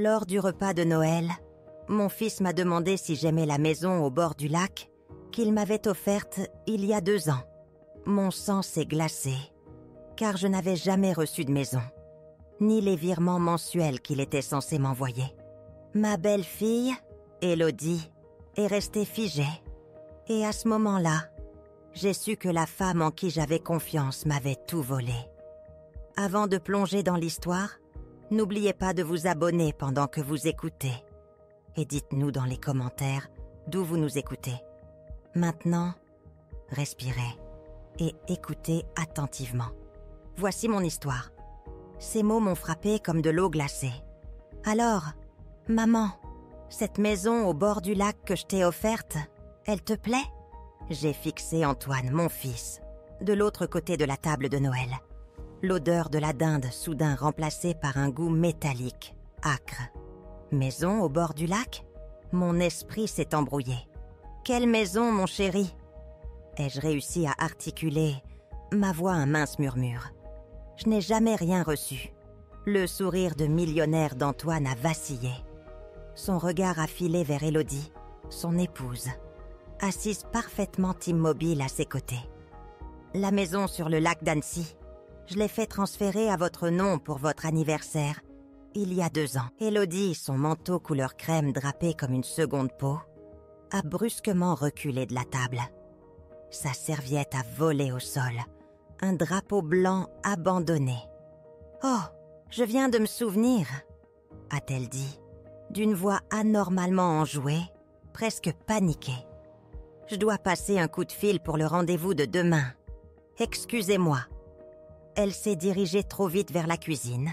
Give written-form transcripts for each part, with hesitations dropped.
Lors du repas de Noël, mon fils m'a demandé si j'aimais la maison au bord du lac qu'il m'avait offerte il y a 2 ans. Mon sang s'est glacé, car je n'avais jamais reçu de maison, ni les virements mensuels qu'il était censé m'envoyer. Ma belle-fille, Élodie, est restée figée. Et à ce moment-là, j'ai su que la femme en qui j'avais confiance m'avait tout volé. Avant de plonger dans l'histoire, n'oubliez pas de vous abonner pendant que vous écoutez. Et dites-nous dans les commentaires d'où vous nous écoutez. Maintenant, respirez et écoutez attentivement. Voici mon histoire. Ces mots m'ont frappé comme de l'eau glacée. Alors, maman, cette maison au bord du lac que je t'ai offerte, elle te plaît? J'ai fixé Antoine, mon fils, de l'autre côté de la table de Noël. L'odeur de la dinde soudain remplacée par un goût métallique, âcre. Maison au bord du lac? Mon esprit s'est embrouillé. Quelle maison, mon chéri? Ai-je réussi à articuler, ma voix un mince murmure? Je n'ai jamais rien reçu. Le sourire de millionnaire d'Antoine a vacillé. Son regard a filé vers Élodie, son épouse, assise parfaitement immobile à ses côtés. La maison sur le lac d'Annecy, je l'ai fait transférer à votre nom pour votre anniversaire, il y a 2 ans. Élodie, son manteau couleur crème drapé comme une seconde peau, a brusquement reculé de la table. Sa serviette a volé au sol, un drapeau blanc abandonné. « Oh, je viens de me souvenir », a-t-elle dit, d'une voix anormalement enjouée, presque paniquée. « Je dois passer un coup de fil pour le rendez-vous de demain. Excusez-moi. » Elle s'est dirigée trop vite vers la cuisine,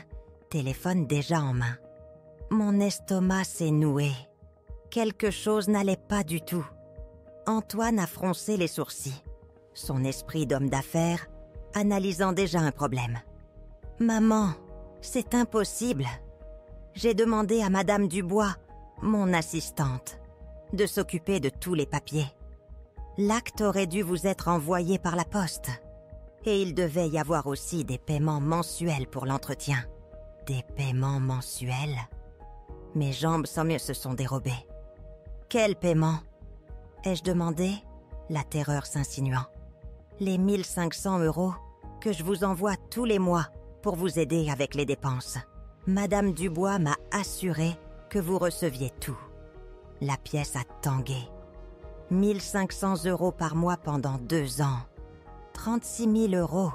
téléphone déjà en main. Mon estomac s'est noué. Quelque chose n'allait pas du tout. Antoine a froncé les sourcils, son esprit d'homme d'affaires analysant déjà un problème. « Maman, c'est impossible. J'ai demandé à Madame Dubois, mon assistante, de s'occuper de tous les papiers. L'acte aurait dû vous être envoyé par la poste. Et il devait y avoir aussi des paiements mensuels pour l'entretien. » Des paiements mensuels? Mes jambes sans mieux se sont dérobées. « Quel paiement ?» ai-je demandé, la terreur s'insinuant. « Les 1500 € que je vous envoie tous les mois pour vous aider avec les dépenses. Madame Dubois m'a assuré que vous receviez tout. » La pièce a tangué. 1500 € par mois pendant 2 ans. 36 000 €.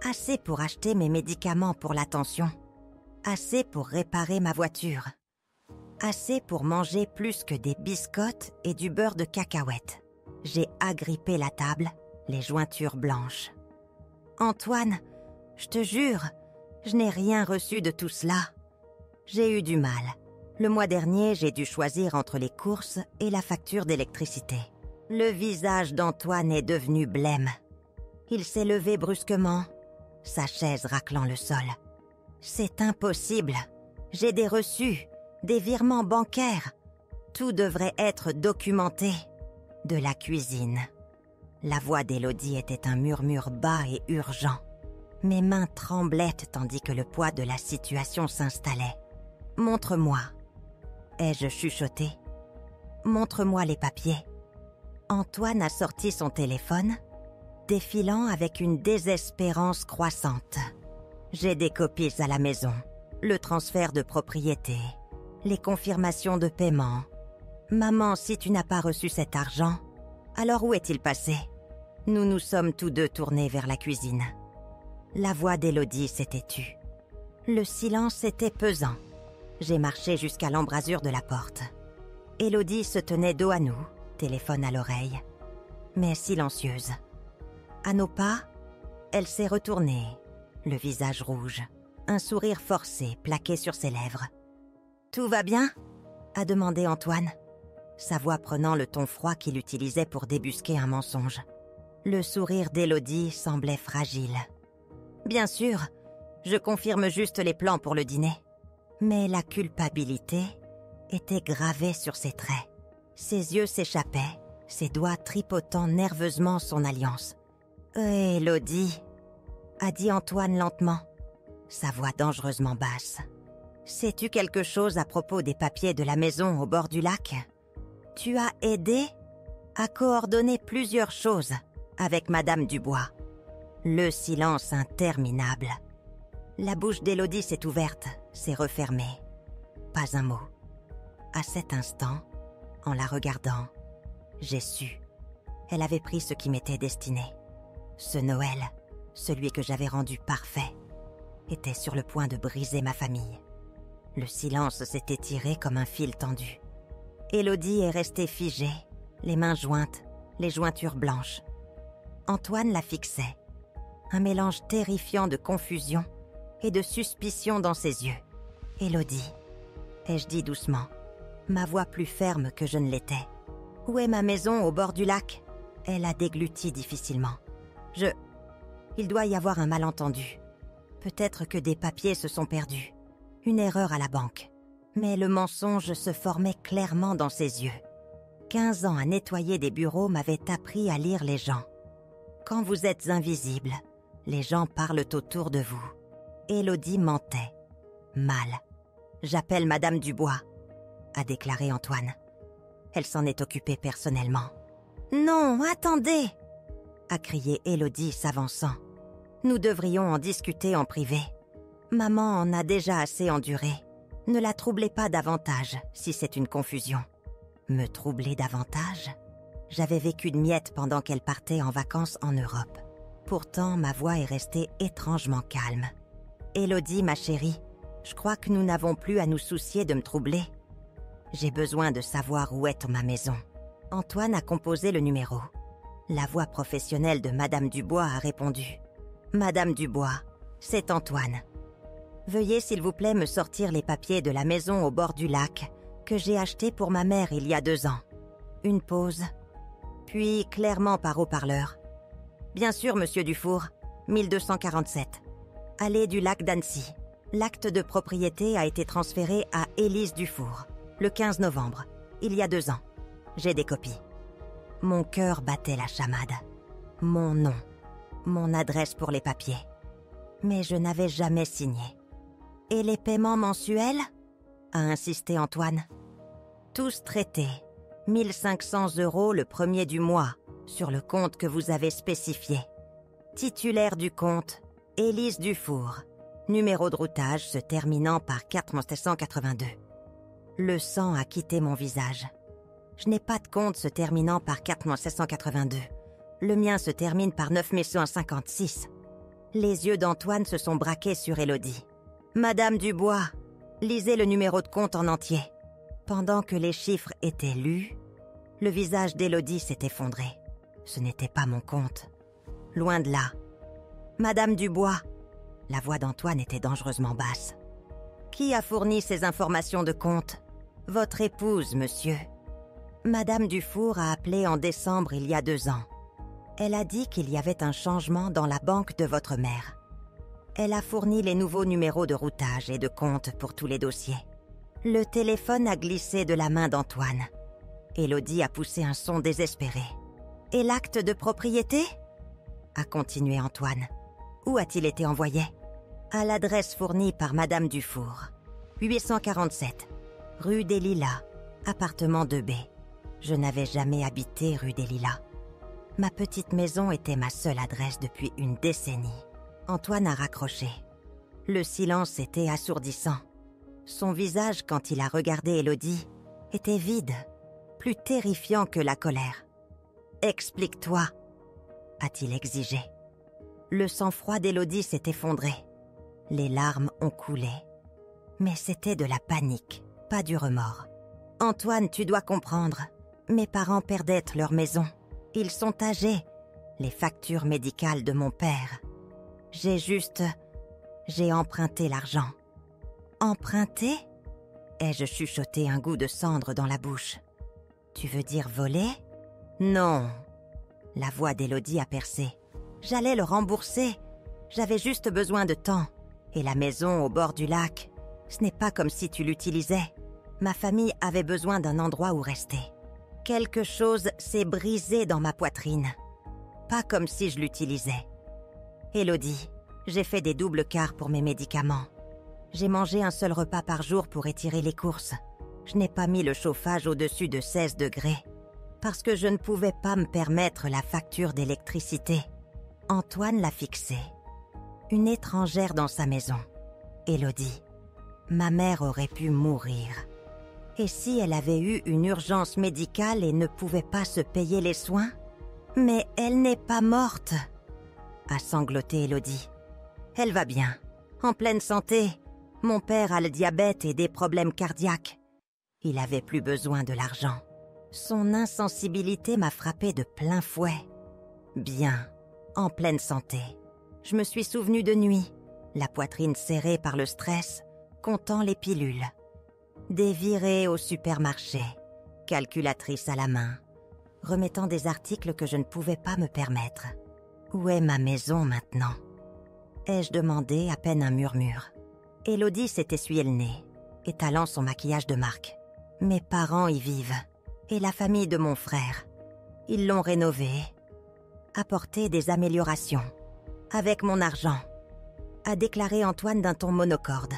Assez pour acheter mes médicaments pour la tension. Assez pour réparer ma voiture. Assez pour manger plus que des biscottes et du beurre de cacahuète. J'ai agrippé la table, les jointures blanches. « Antoine, je te jure, je n'ai rien reçu de tout cela. J'ai eu du mal. Le mois dernier, j'ai dû choisir entre les courses et la facture d'électricité. » Le visage d'Antoine est devenu blême. Il s'est levé brusquement, sa chaise raclant le sol. « C'est impossible. J'ai des reçus, des virements bancaires. Tout devrait être documenté. » De la cuisine. La voix d'Élodie était un murmure bas et urgent. Mes mains tremblaient tandis que le poids de la situation s'installait. « Montre-moi. » ai-je chuchoté. « Montre-moi les papiers. » Antoine a sorti son téléphone, défilant avec une désespérance croissante. J'ai des copies à la maison, le transfert de propriété, les confirmations de paiement. Maman, si tu n'as pas reçu cet argent, alors où est-il passé? Nous nous sommes tous deux tournés vers la cuisine. La voix d'Élodie s'était tue. Le silence était pesant. J'ai marché jusqu'à l'embrasure de la porte. Élodie se tenait dos à nous, téléphone à l'oreille, mais silencieuse. À nos pas, elle s'est retournée, le visage rouge, un sourire forcé plaqué sur ses lèvres. « Tout va bien ?» a demandé Antoine, sa voix prenant le ton froid qu'il utilisait pour débusquer un mensonge. Le sourire d'Élodie semblait fragile. « Bien sûr, je confirme juste les plans pour le dîner. » Mais la culpabilité était gravée sur ses traits. Ses yeux s'échappaient, ses doigts tripotant nerveusement son alliance. « Élodie » a dit Antoine lentement, sa voix dangereusement basse. « Sais-tu quelque chose à propos des papiers de la maison au bord du lac? Tu as aidé à coordonner plusieurs choses avec Madame Dubois. Le silence interminable. La bouche d'Élodie s'est ouverte, s'est refermée. Pas un mot. À cet instant, en la regardant, j'ai su. Elle avait pris ce qui m'était destiné. Ce Noël, celui que j'avais rendu parfait, était sur le point de briser ma famille. Le silence s'est étiré comme un fil tendu. Élodie est restée figée, les mains jointes, les jointures blanches. Antoine la fixait. Un mélange terrifiant de confusion et de suspicion dans ses yeux. « Élodie », ai-je dit doucement, ma voix plus ferme que je ne l'étais. « Où est ma maison au bord du lac ?» Elle a dégluti difficilement. « Il doit y avoir un malentendu. Peut-être que des papiers se sont perdus. Une erreur à la banque. » Mais le mensonge se formait clairement dans ses yeux. 15 ans à nettoyer des bureaux m'avaient appris à lire les gens. Quand vous êtes invisible, les gens parlent autour de vous. Élodie mentait. Mal. « J'appelle Madame Dubois », a déclaré Antoine. Elle s'en est occupée personnellement. « Non, attendez !» a crié Élodie s'avançant. « Nous devrions en discuter en privé. Maman en a déjà assez enduré. Ne la troublez pas davantage si c'est une confusion. » Me troubler davantage? J'avais vécu de miettes pendant qu'elle partait en vacances en Europe. Pourtant, ma voix est restée étrangement calme. « Élodie, ma chérie, je crois que nous n'avons plus à nous soucier de me troubler. J'ai besoin de savoir où est ma maison. » Antoine a composé le numéro. La voix professionnelle de Madame Dubois a répondu. « Madame Dubois, c'est Antoine. Veuillez s'il vous plaît me sortir les papiers de la maison au bord du lac que j'ai acheté pour ma mère il y a 2 ans. » Une pause, puis clairement par haut-parleur. « Bien sûr, Monsieur Dufour, 1247. Allée du lac d'Annecy. L'acte de propriété a été transféré à Élise Dufour, le 15 novembre, il y a 2 ans. J'ai des copies. » Mon cœur battait la chamade. Mon nom, mon adresse pour les papiers. Mais je n'avais jamais signé. « Et les paiements mensuels ?» a insisté Antoine. « Tous traités. 1500 € le premier du mois, sur le compte que vous avez spécifié. Titulaire du compte, Élise Dufour. Numéro de routage se terminant par 4782. » Le sang a quitté mon visage. Je n'ai pas de compte se terminant par 4782. Le mien se termine par 9156. Les yeux d'Antoine se sont braqués sur Élodie. « Madame Dubois, lisez le numéro de compte en entier. » Pendant que les chiffres étaient lus, le visage d'Élodie s'est effondré. Ce n'était pas mon compte. Loin de là. « Madame Dubois !» La voix d'Antoine était dangereusement basse. « Qui a fourni ces informations de compte ? Votre épouse, monsieur. » Madame Dufour a appelé en décembre il y a 2 ans. Elle a dit qu'il y avait un changement dans la banque de votre mère. Elle a fourni les nouveaux numéros de routage et de compte pour tous les dossiers. Le téléphone a glissé de la main d'Antoine. Élodie a poussé un son désespéré. « Et l'acte de propriété ?» a continué Antoine. « Où a-t-il été envoyé ?»« À l'adresse fournie par Madame Dufour. 847, rue des Lilas, appartement 2B. Je n'avais jamais habité rue des Lilas. Ma petite maison était ma seule adresse depuis une décennie. » Antoine a raccroché. Le silence était assourdissant. Son visage, quand il a regardé Élodie, était vide, plus terrifiant que la colère. « Explique-toi » a-t-il exigé. Le sang-froid d'Élodie s'est effondré. Les larmes ont coulé. Mais c'était de la panique, pas du remords. « Antoine, tu dois comprendre. Mes parents perdaient leur maison. Ils sont âgés. Les factures médicales de mon père. J'ai emprunté l'argent. » « Emprunté ?» ai-je chuchoté, un goût de cendre dans la bouche. « Tu veux dire voler ?»« Non. » La voix d'Élodie a percé. « J'allais le rembourser. J'avais juste besoin de temps. Et la maison au bord du lac, ce n'est pas comme si tu l'utilisais. Ma famille avait besoin d'un endroit où rester. Quelque chose s'est brisé dans ma poitrine. Pas comme si je l'utilisais. Élodie, j'ai fait des doubles quarts pour mes médicaments. J'ai mangé un seul repas par jour pour étirer les courses. Je n'ai pas mis le chauffage au-dessus de 16 degrés parce que je ne pouvais pas me permettre la facture d'électricité. Antoine l'a fixée. Une étrangère dans sa maison. Élodie. Ma mère aurait pu mourir. Et si elle avait eu une urgence médicale et ne pouvait pas se payer les soins? Mais elle n'est pas morte, a sangloté Élodie. Elle va bien, en pleine santé. Mon père a le diabète et des problèmes cardiaques. Il avait plus besoin de l'argent. Son insensibilité m'a frappée de plein fouet. Bien, en pleine santé. Je me suis souvenue de nuit, la poitrine serrée par le stress, comptant les pilules. Des virées au supermarché, calculatrice à la main, remettant des articles que je ne pouvais pas me permettre. Où est ma maison maintenant? Ai-je demandé à peine un murmure. Élodie s'est essuyé le nez, étalant son maquillage de marque. Mes parents y vivent, et la famille de mon frère. Ils l'ont rénové, apporté des améliorations. Avec mon argent, a déclaré Antoine d'un ton monocorde.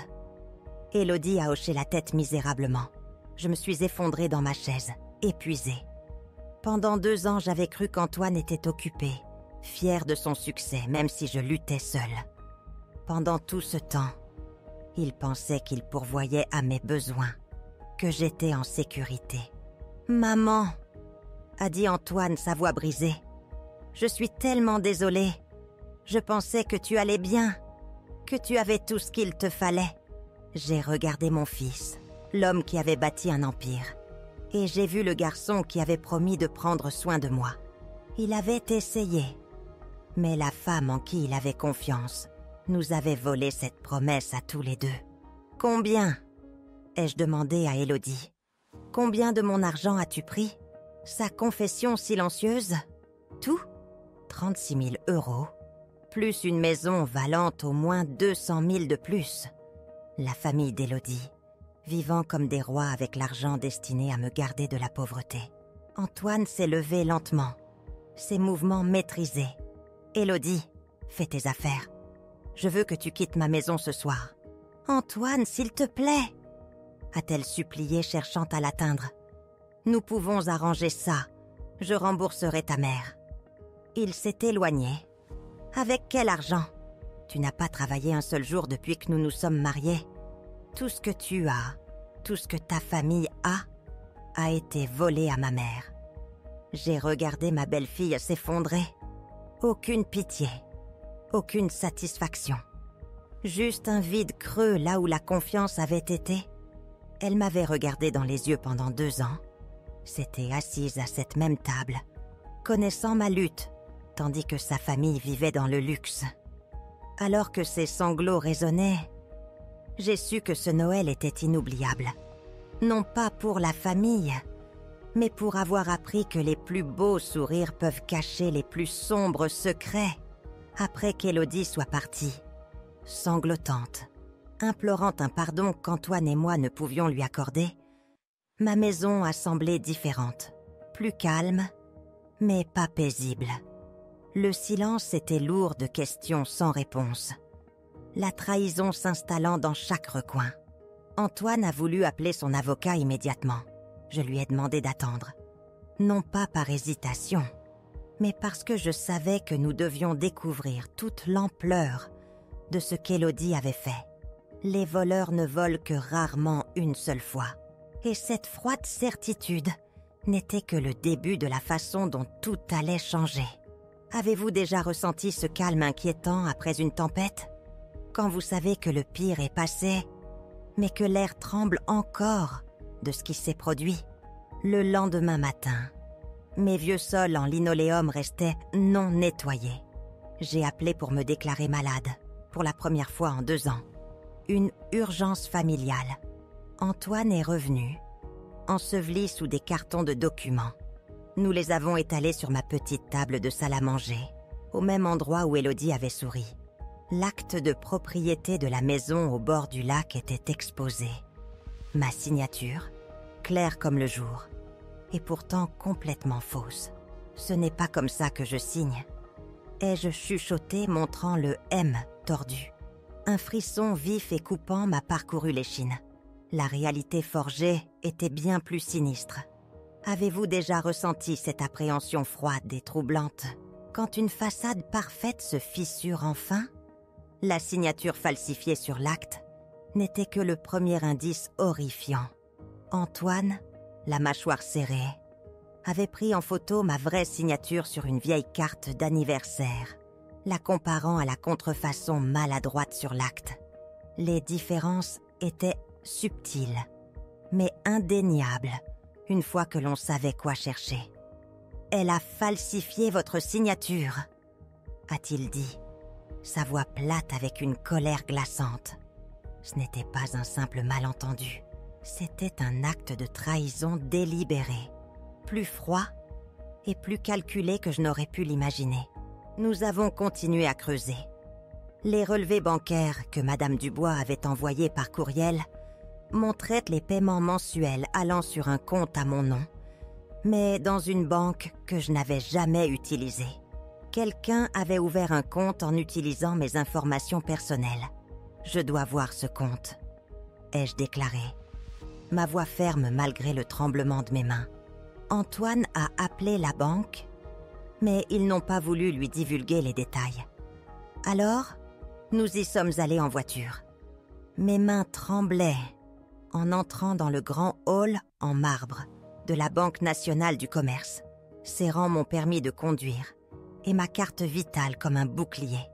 Élodie a hoché la tête misérablement. Je me suis effondrée dans ma chaise, épuisée. Pendant 2 ans, j'avais cru qu'Antoine était occupé, fier de son succès, même si je luttais seule. Pendant tout ce temps, il pensait qu'il pourvoyait à mes besoins, que j'étais en sécurité. « Maman !» a dit Antoine, sa voix brisée. « Je suis tellement désolée. Je pensais que tu allais bien, que tu avais tout ce qu'il te fallait. » J'ai regardé mon fils, l'homme qui avait bâti un empire, et j'ai vu le garçon qui avait promis de prendre soin de moi. Il avait essayé, mais la femme en qui il avait confiance nous avait volé cette promesse à tous les deux. « Combien ?» ai-je demandé à Élodie. « Combien de mon argent as-tu pris ?» Sa confession silencieuse. Tout 36 000 €, plus une maison valant au moins 200 000 de plus. La famille d'Élodie, vivant comme des rois avec l'argent destiné à me garder de la pauvreté. Antoine s'est levé lentement, ses mouvements maîtrisés. « Élodie, fais tes affaires. Je veux que tu quittes ma maison ce soir. »« Antoine, s'il te plaît !» a-t-elle supplié, cherchant à l'atteindre. « Nous pouvons arranger ça. Je rembourserai ta mère. » Il s'est éloigné. « Avec quel argent ? Tu n'as pas travaillé un seul jour depuis que nous nous sommes mariés. Tout ce que tu as, tout ce que ta famille a été volé à ma mère. » J'ai regardé ma belle-fille s'effondrer. Aucune pitié, aucune satisfaction. Juste un vide creux là où la confiance avait été. Elle m'avait regardé dans les yeux pendant 2 ans. S'était assise à cette même table, connaissant ma lutte, tandis que sa famille vivait dans le luxe. Alors que ses sanglots résonnaient, j'ai su que ce Noël était inoubliable. Non pas pour la famille, mais pour avoir appris que les plus beaux sourires peuvent cacher les plus sombres secrets. Après qu'Élodie soit partie, sanglotante, implorant un pardon qu'Antoine et moi ne pouvions lui accorder, ma maison a semblé différente, plus calme, mais pas paisible. Le silence était lourd de questions sans réponse, la trahison s'installant dans chaque recoin. Antoine a voulu appeler son avocat immédiatement. Je lui ai demandé d'attendre. Non pas par hésitation, mais parce que je savais que nous devions découvrir toute l'ampleur de ce qu'Élodie avait fait. Les voleurs ne volent que rarement une seule fois. Et cette froide certitude n'était que le début de la façon dont tout allait changer. Avez-vous déjà ressenti ce calme inquiétant après une tempête? Quand vous savez que le pire est passé, mais que l'air tremble encore de ce qui s'est produit. Le lendemain matin, mes vieux sols en linoléum restaient non nettoyés. J'ai appelé pour me déclarer malade, pour la première fois en 2 ans. Une urgence familiale. Antoine est revenu, enseveli sous des cartons de documents. Nous les avons étalés sur ma petite table de salle à manger, au même endroit où Élodie avait souri. L'acte de propriété de la maison au bord du lac était exposé. Ma signature, claire comme le jour, et pourtant complètement fausse. Ce n'est pas comme ça que je signe. Ai-je chuchoté, montrant le M tordu. Un frisson vif et coupant m'a parcouru l'échine. La réalité forgée était bien plus sinistre. Avez-vous déjà ressenti cette appréhension froide et troublante quand une façade parfaite se fissure enfin? La signature falsifiée sur l'acte n'était que le premier indice horrifiant. Antoine, la mâchoire serrée, avait pris en photo ma vraie signature sur une vieille carte d'anniversaire, la comparant à la contrefaçon maladroite sur l'acte. Les différences étaient subtiles, mais indéniables, une fois que l'on savait quoi chercher. « Elle a falsifié votre signature », a-t-il dit, sa voix plate avec une colère glaçante. Ce n'était pas un simple malentendu, c'était un acte de trahison délibéré, plus froid et plus calculé que je n'aurais pu l'imaginer. Nous avons continué à creuser. Les relevés bancaires que Madame Dubois avait envoyés par courriel montraient les paiements mensuels allant sur un compte à mon nom, mais dans une banque que je n'avais jamais utilisée. Quelqu'un avait ouvert un compte en utilisant mes informations personnelles. Je dois voir ce compte, ai-je déclaré, ma voix ferme malgré le tremblement de mes mains. Antoine a appelé la banque, mais ils n'ont pas voulu lui divulguer les détails. Alors, nous y sommes allés en voiture. Mes mains tremblaient en entrant dans le grand hall en marbre de la Banque nationale du commerce, serrant mon permis de conduire et ma carte vitale comme un bouclier.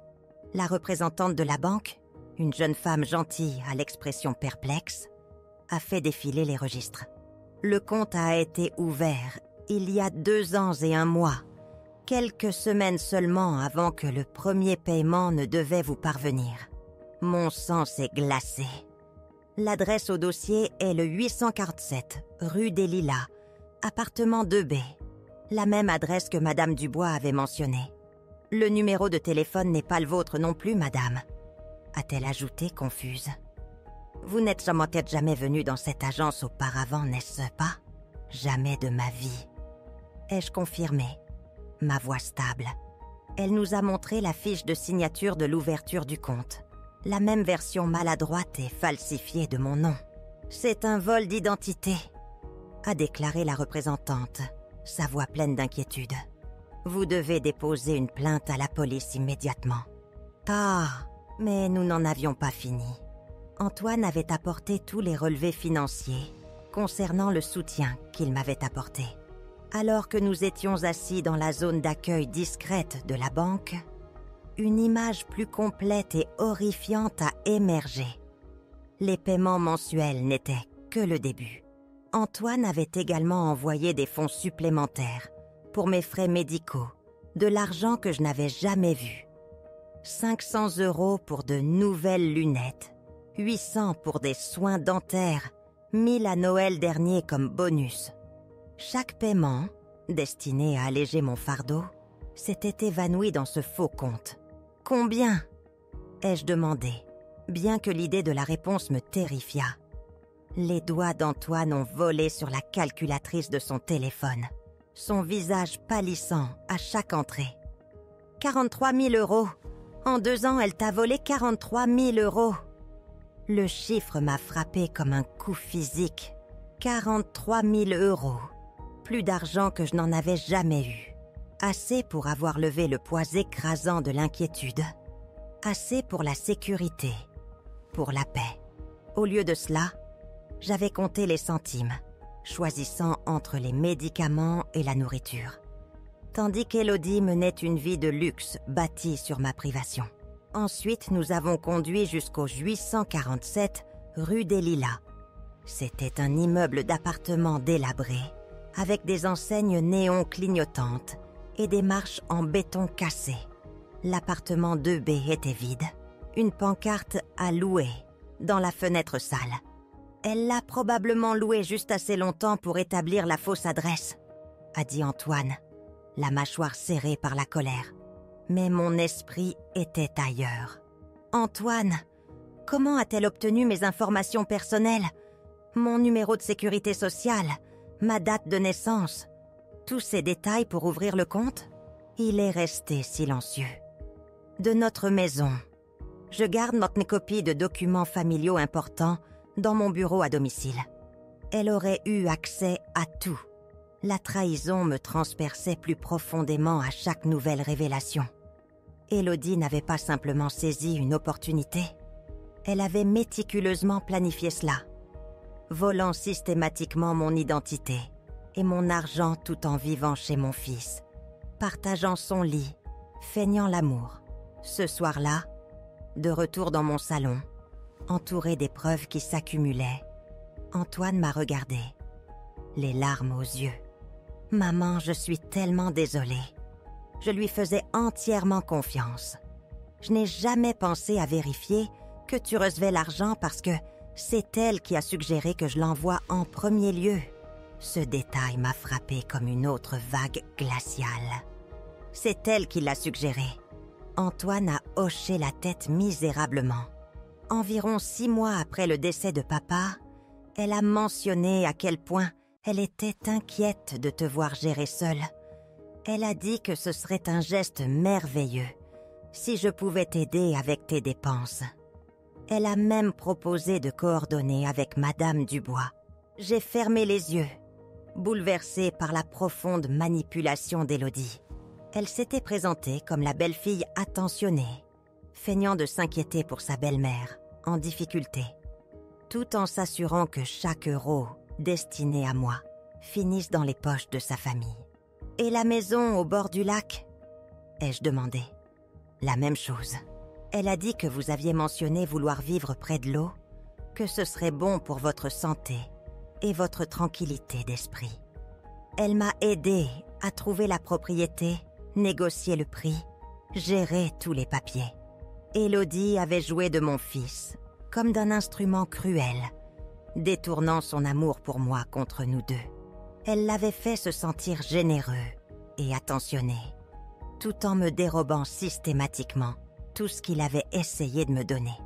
La représentante de la banque, une jeune femme gentille à l'expression perplexe, a fait défiler les registres. Le compte a été ouvert il y a 2 ans et 1 mois, quelques semaines seulement avant que le premier paiement ne devait vous parvenir. Mon sang s'est glacé. L'adresse au dossier est le 847, rue des Lilas, appartement 2B, la même adresse que Madame Dubois avait mentionnée. Le numéro de téléphone n'est pas le vôtre non plus, madame, a-t-elle ajouté confuse. Vous n'êtes sûrement peut-être jamais venue dans cette agence auparavant, n'est-ce pas? Jamais de ma vie. Ai-je confirmé, ma voix stable. Elle nous a montré la fiche de signature de l'ouverture du compte. La même version maladroite et falsifiée de mon nom. C'est un vol d'identité, a déclaré la représentante, sa voix pleine d'inquiétude. Vous devez déposer une plainte à la police immédiatement. Ah, mais nous n'en avions pas fini. Antoine avait apporté tous les relevés financiers concernant le soutien qu'il m'avait apporté. Alors que nous étions assis dans la zone d'accueil discrète de la banque, une image plus complète et horrifiante a émergé. Les paiements mensuels n'étaient que le début. Antoine avait également envoyé des fonds supplémentaires pour mes frais médicaux, de l'argent que je n'avais jamais vu. 500 € pour de nouvelles lunettes, 800 pour des soins dentaires, 1000 à Noël dernier comme bonus. Chaque paiement, destiné à alléger mon fardeau, s'était évanoui dans ce faux compte. « Combien ?» ai-je demandé, bien que l'idée de la réponse me terrifia. Les doigts d'Antoine ont volé sur la calculatrice de son téléphone, son visage pâlissant à chaque entrée. « 43 000 €. En 2 ans, elle t'a volé 43 000 €. Le chiffre m'a frappé comme un coup physique. 43 000 €. Plus d'argent que je n'en avais jamais eu. Assez pour avoir levé le poids écrasant de l'inquiétude. Assez pour la sécurité. Pour la paix. Au lieu de cela, j'avais compté les centimes, choisissant entre les médicaments et la nourriture. Tandis qu'Élodie menait une vie de luxe bâtie sur ma privation. Ensuite, nous avons conduit jusqu'au 847 rue des Lilas. C'était un immeuble d'appartements délabré, avec des enseignes néon clignotantes et des marches en béton cassé. L'appartement 2B était vide. Une pancarte à louer dans la fenêtre salle. Elle l'a probablement loué juste assez longtemps pour établir la fausse adresse, a dit Antoine, la mâchoire serrée par la colère. Mais mon esprit était ailleurs. Antoine, comment a-t-elle obtenu mes informations personnelles? Mon numéro de sécurité sociale, ma date de naissance, tous ces détails pour ouvrir le compte? Il est resté silencieux. De notre maison, Je garde mes copies de documents familiaux importants dans mon bureau à domicile. Elle aurait eu accès à tout. La trahison me transperçait plus profondément à chaque nouvelle révélation. Élodie n'avait pas simplement saisi une opportunité. Elle avait méticuleusement planifié cela, volant systématiquement mon identité et mon argent tout en vivant chez mon fils, partageant son lit, feignant l'amour. Ce soir-là, de retour dans mon salon, entouré des preuves qui s'accumulaient, Antoine m'a regardé, les larmes aux yeux. « Maman, je suis tellement désolée. » Je lui faisais entièrement confiance. Je n'ai jamais pensé à vérifier que tu recevais l'argent parce que c'est elle qui a suggéré que je l'envoie en premier lieu. Ce détail m'a frappé comme une autre vague glaciale. C'est elle qui l'a suggéré. Antoine a hoché la tête misérablement. Environ 6 mois après le décès de papa, elle a mentionné à quel point elle était inquiète de te voir gérer seule. Elle a dit que ce serait un geste merveilleux si je pouvais t'aider avec tes dépenses. Elle a même proposé de coordonner avec Madame Dubois. J'ai fermé les yeux, bouleversée par la profonde manipulation d'Élodie. Elle s'était présentée comme la belle-fille attentionnée, feignant de s'inquiéter pour sa belle-mère, en difficulté, tout en s'assurant que chaque euro destiné à moi finisse dans les poches de sa famille. « Et la maison au bord du lac ?» ai-je demandé. La même chose. Elle a dit que vous aviez mentionné vouloir vivre près de l'eau, que ce serait bon pour votre santé et votre tranquillité d'esprit. Elle m'a aidé à trouver la propriété, négocier le prix, gérer tous les papiers. Élodie avait joué de mon fils, comme d'un instrument cruel, détournant son amour pour moi contre nous deux. Elle l'avait fait se sentir généreux et attentionné, tout en me dérobant systématiquement tout ce qu'il avait essayé de me donner.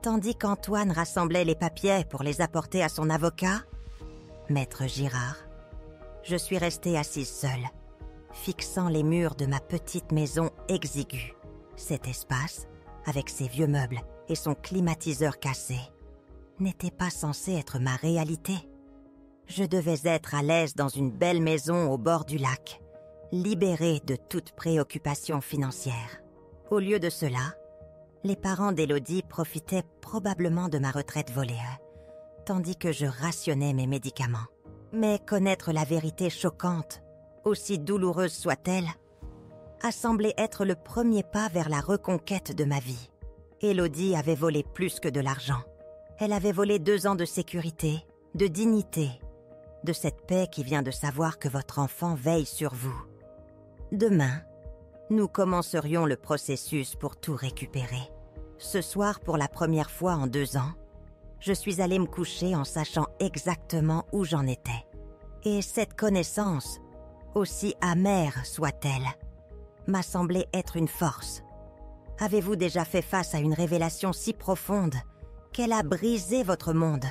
Tandis qu'Antoine rassemblait les papiers pour les apporter à son avocat, Maître Girard, je suis restée assise seule, fixant les murs de ma petite maison exiguë. Cet espace, avec ses vieux meubles et son climatiseur cassé, n'était pas censé être ma réalité. Je devais être à l'aise dans une belle maison au bord du lac, libérée de toute préoccupation financière. Au lieu de cela, les parents d'Élodie profitaient probablement de ma retraite volée, tandis que je rationnais mes médicaments. Mais connaître la vérité choquante, aussi douloureuse soit-elle, a semblé être le premier pas vers la reconquête de ma vie. Élodie avait volé plus que de l'argent. Elle avait volé 2 ans de sécurité, de dignité, de cette paix qui vient de savoir que votre enfant veille sur vous. Demain, nous commencerions le processus pour tout récupérer. Ce soir, pour la première fois en 2 ans, je suis allée me coucher en sachant exactement où j'en étais. Et cette connaissance, aussi amère soit-elle, m'a semblé être une force. Avez-vous déjà fait face à une révélation si profonde qu'elle a brisé votre monde,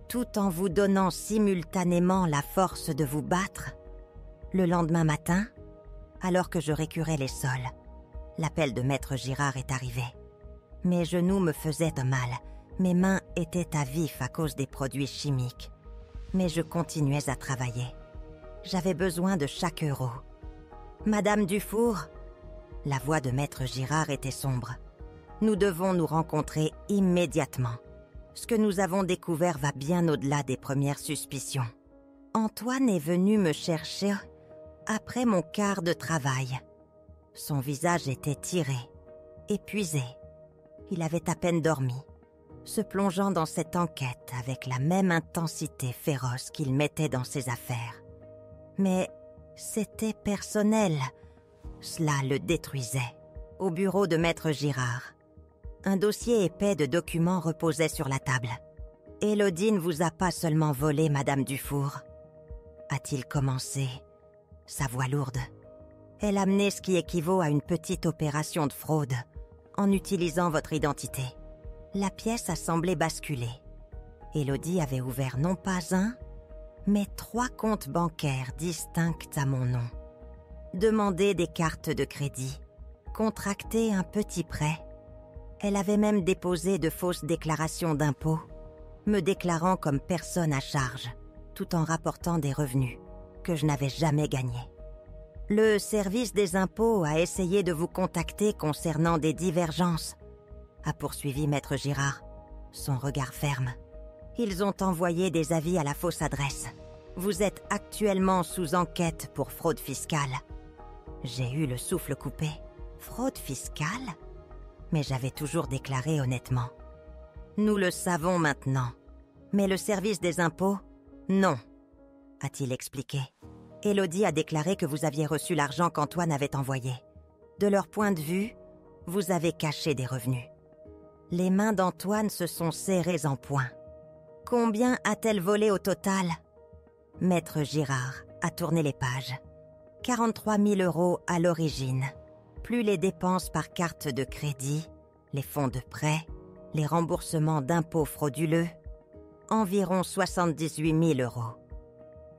tout en vous donnant simultanément la force de vous battre? Le lendemain matin, alors que je récurais les sols, l'appel de Maître Girard est arrivé. Mes genoux me faisaient de mal, mes mains étaient à vif à cause des produits chimiques, mais je continuais à travailler. J'avais besoin de chaque euro. « Madame Dufour ?» La voix de Maître Girard était sombre. « Nous devons nous rencontrer immédiatement. Ce que nous avons découvert va bien au-delà des premières suspicions. Antoine est venu me chercher après mon quart de travail. Son visage était tiré, épuisé. Il avait à peine dormi, se plongeant dans cette enquête avec la même intensité féroce qu'il mettait dans ses affaires. Mais c'était personnel. Cela le détruisait. Au bureau de Maître Girard, un dossier épais de documents reposait sur la table. « Élodie ne vous a pas seulement volé, Madame Dufour, » a-t-il commencé, sa voix lourde. « Elle a mené ce qui équivaut à une petite opération de fraude, en utilisant votre identité. » La pièce a semblé basculer. Élodie avait ouvert non pas un, mais 3 comptes bancaires distincts à mon nom. Demandé des cartes de crédit, contracté un petit prêt. Elle avait même déposé de fausses déclarations d'impôts, me déclarant comme personne à charge, tout en rapportant des revenus que je n'avais jamais gagnés. Le service des impôts a essayé de vous contacter concernant des divergences, a poursuivi Maître Girard, son regard ferme. Ils ont envoyé des avis à la fausse adresse. Vous êtes actuellement sous enquête pour fraude fiscale. J'ai eu le souffle coupé. Fraude fiscale ? Mais j'avais toujours déclaré honnêtement. Nous le savons maintenant. Mais le service des impôts, non, a-t-il expliqué. Élodie a déclaré que vous aviez reçu l'argent qu'Antoine avait envoyé. De leur point de vue, vous avez caché des revenus. Les mains d'Antoine se sont serrées en poing. Combien a-t-elle volé au total ? Maître Girard a tourné les pages. 43 000 € à l'origine, plus les dépenses par carte de crédit, les fonds de prêt, les remboursements d'impôts frauduleux, environ 78 000 €.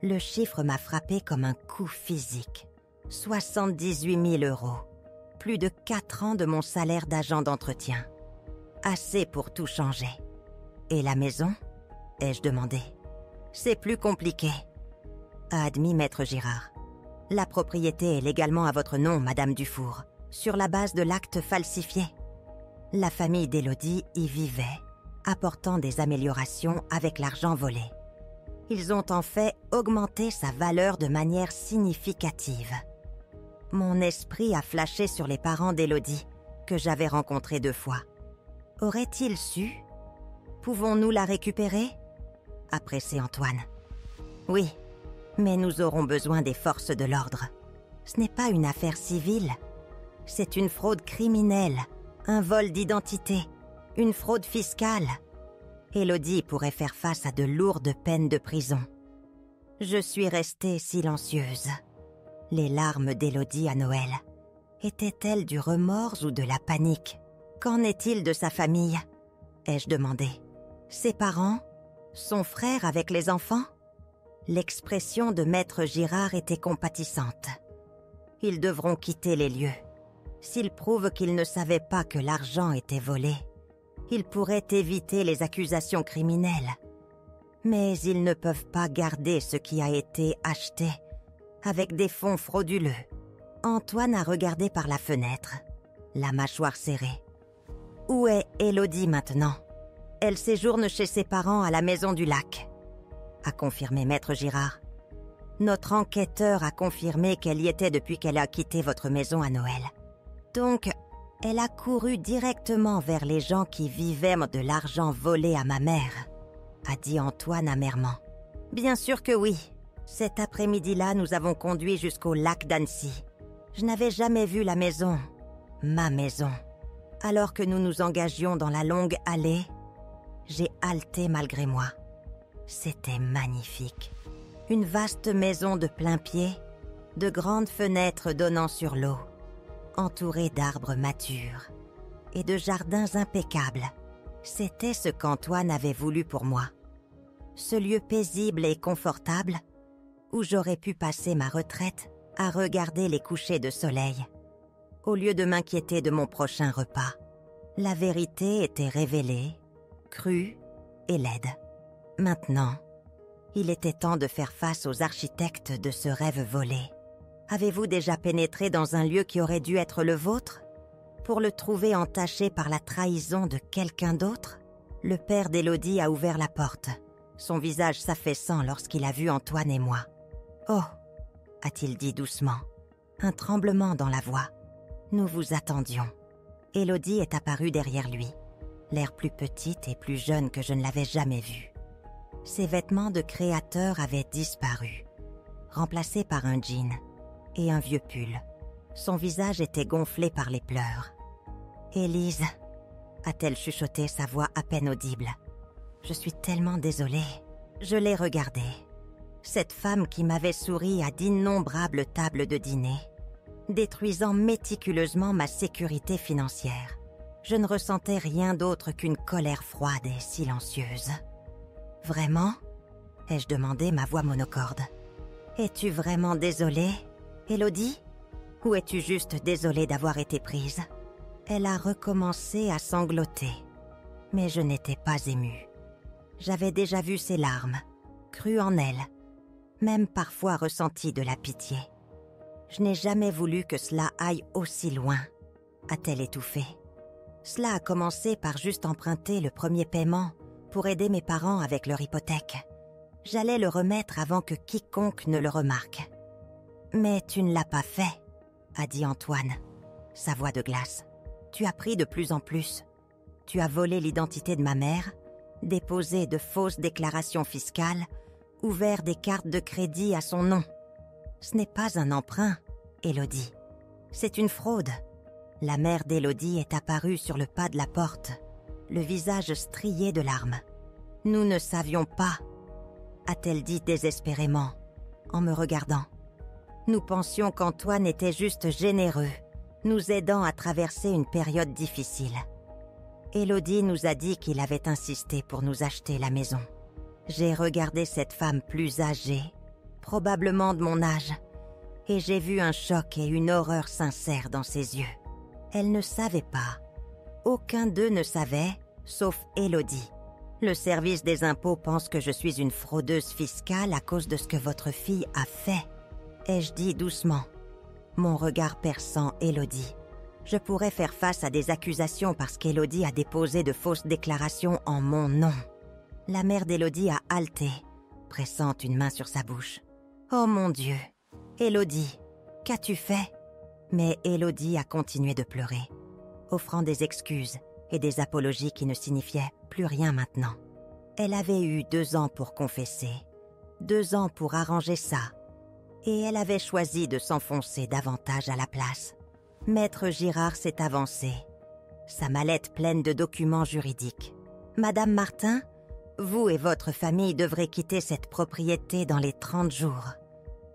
Le chiffre m'a frappé comme un coup physique. 78 000 €, plus de 4 ans de mon salaire d'agent d'entretien. Assez pour tout changer. Et la maison ? Ai-je demandé. C'est plus compliqué, a admis Maître Girard. La propriété est légalement à votre nom, Madame Dufour, sur la base de l'acte falsifié. La famille d'Élodie y vivait, apportant des améliorations avec l'argent volé. Ils ont en fait augmenté sa valeur de manière significative. Mon esprit a flashé sur les parents d'Élodie, que j'avais rencontrés 2 fois. Auraient-ils su ? Pouvons-nous la récupérer ? A pressé Antoine. Oui, mais nous aurons besoin des forces de l'ordre. Ce n'est pas une affaire civile. C'est une fraude criminelle, un vol d'identité, une fraude fiscale. Élodie pourrait faire face à de lourdes peines de prison. Je suis restée silencieuse. Les larmes d'Élodie à Noël. Étaient-elles du remords ou de la panique ? Qu'en est-il de sa famille ? Ai-je demandé. Ses parents ? Son frère avec les enfants ? L'expression de Maître Girard était compatissante. Ils devront quitter les lieux. S'ils prouvent qu'ils ne savaient pas que l'argent était volé, ils pourraient éviter les accusations criminelles. Mais ils ne peuvent pas garder ce qui a été acheté avec des fonds frauduleux. Antoine a regardé par la fenêtre, la mâchoire serrée. Où est Élodie maintenant ? Elle séjourne chez ses parents à la Maison du Lac, a confirmé Maître Girard. Notre enquêteur a confirmé qu'elle y était depuis qu'elle a quitté votre maison à Noël. Donc, elle a couru directement vers les gens qui vivaient de l'argent volé à ma mère, a dit Antoine amèrement. Bien sûr que oui. Cet après-midi-là, nous avons conduit jusqu'au lac d'Annecy. Je n'avais jamais vu la maison, ma maison. Alors que nous nous engagions dans la longue allée, j'ai halté malgré moi. C'était magnifique. Une vaste maison de plain-pied, de grandes fenêtres donnant sur l'eau, entourée d'arbres matures et de jardins impeccables. C'était ce qu'Antoine avait voulu pour moi. Ce lieu paisible et confortable où j'aurais pu passer ma retraite à regarder les couchers de soleil, au lieu de m'inquiéter de mon prochain repas. La vérité était révélée, crue et laide. Maintenant, il était temps de faire face aux architectes de ce rêve volé. Avez-vous déjà pénétré dans un lieu qui aurait dû être le vôtre, pour le trouver entaché par la trahison de quelqu'un d'autre ? Le père d'Élodie a ouvert la porte, son visage s'affaissant lorsqu'il a vu Antoine et moi. « Oh !» a-t-il dit doucement, un tremblement dans la voix. « Nous vous attendions. » Élodie est apparue derrière lui, l'air plus petite et plus jeune que je ne l'avais jamais vue. Ses vêtements de créateur avaient disparu, remplacés par un jean et un vieux pull. Son visage était gonflé par les pleurs. « Élise !» a-t-elle chuchoté, sa voix à peine audible. « Je suis tellement désolée. » Je l'ai regardée. Cette femme qui m'avait souri à d'innombrables tables de dîner, détruisant méticuleusement ma sécurité financière. Je ne ressentais rien d'autre qu'une colère froide et silencieuse. « Vraiment ?» ai-je demandé, ma voix monocorde. « Es-tu vraiment désolée, Élodie ? Ou es-tu juste désolée d'avoir été prise ? Elle a recommencé à sangloter, mais je n'étais pas émue. J'avais déjà vu ses larmes, cru en elle, même parfois ressenti de la pitié. Je n'ai jamais voulu que cela aille aussi loin, a-t-elle étouffé. Cela a commencé par juste emprunter le premier paiement pour aider mes parents avec leur hypothèque. J'allais le remettre avant que quiconque ne le remarque. « Mais tu ne l'as pas fait », a dit Antoine, sa voix de glace. « Tu as pris de plus en plus. Tu as volé l'identité de ma mère, déposé de fausses déclarations fiscales, ouvert des cartes de crédit à son nom. Ce n'est pas un emprunt, Élodie. C'est une fraude. » La mère d'Élodie est apparue sur le pas de la porte, le visage strié de larmes. « Nous ne savions pas », a-t-elle dit désespérément, en me regardant. « Nous pensions qu'Antoine était juste généreux, nous aidant à traverser une période difficile. » Élodie nous a dit qu'il avait insisté pour nous acheter la maison. J'ai regardé cette femme plus âgée, probablement de mon âge, et j'ai vu un choc et une horreur sincère dans ses yeux. Elle ne savait pas. Aucun d'eux ne savait, sauf Élodie. Le service des impôts pense que je suis une fraudeuse fiscale à cause de ce que votre fille a fait. Ai-je dit doucement, mon regard perçant Élodie. Je pourrais faire face à des accusations parce qu'Élodie a déposé de fausses déclarations en mon nom. La mère d'Élodie a haleté, pressant une main sur sa bouche. Oh mon Dieu, Élodie, qu'as-tu fait ? Mais Élodie a continué de pleurer, offrant des excuses et des apologies qui ne signifiaient plus rien maintenant. Elle avait eu 2 ans pour confesser, 2 ans pour arranger ça, et elle avait choisi de s'enfoncer davantage à la place. Maître Girard s'est avancé, sa mallette pleine de documents juridiques. « Madame Martin, vous et votre famille devrez quitter cette propriété dans les 30 jours.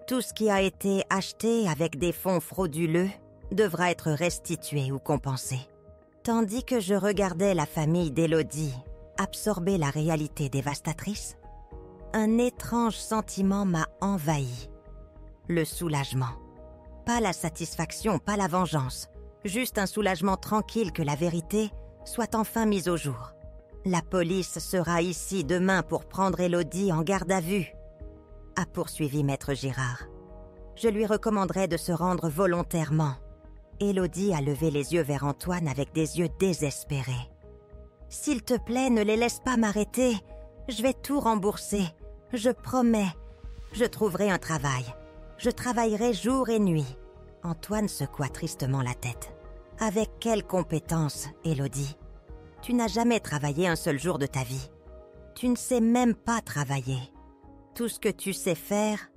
Tout ce qui a été acheté avec des fonds frauduleux devra être restitué ou compensé. » Tandis que je regardais la famille d'Élodie absorber la réalité dévastatrice, un étrange sentiment m'a envahi. Le soulagement. Pas la satisfaction, pas la vengeance. Juste un soulagement tranquille que la vérité soit enfin mise au jour. La police sera ici demain pour prendre Élodie en garde à vue, a poursuivi Maître Girard. Je lui recommanderais de se rendre volontairement. Élodie a levé les yeux vers Antoine avec des yeux désespérés. « S'il te plaît, ne les laisse pas m'arrêter. Je vais tout rembourser. Je promets. Je trouverai un travail. Je travaillerai jour et nuit. » Antoine secoua tristement la tête. « Avec quelle compétence, Élodie ? Tu n'as jamais travaillé un seul jour de ta vie. Tu ne sais même pas travailler. Tout ce que tu sais faire,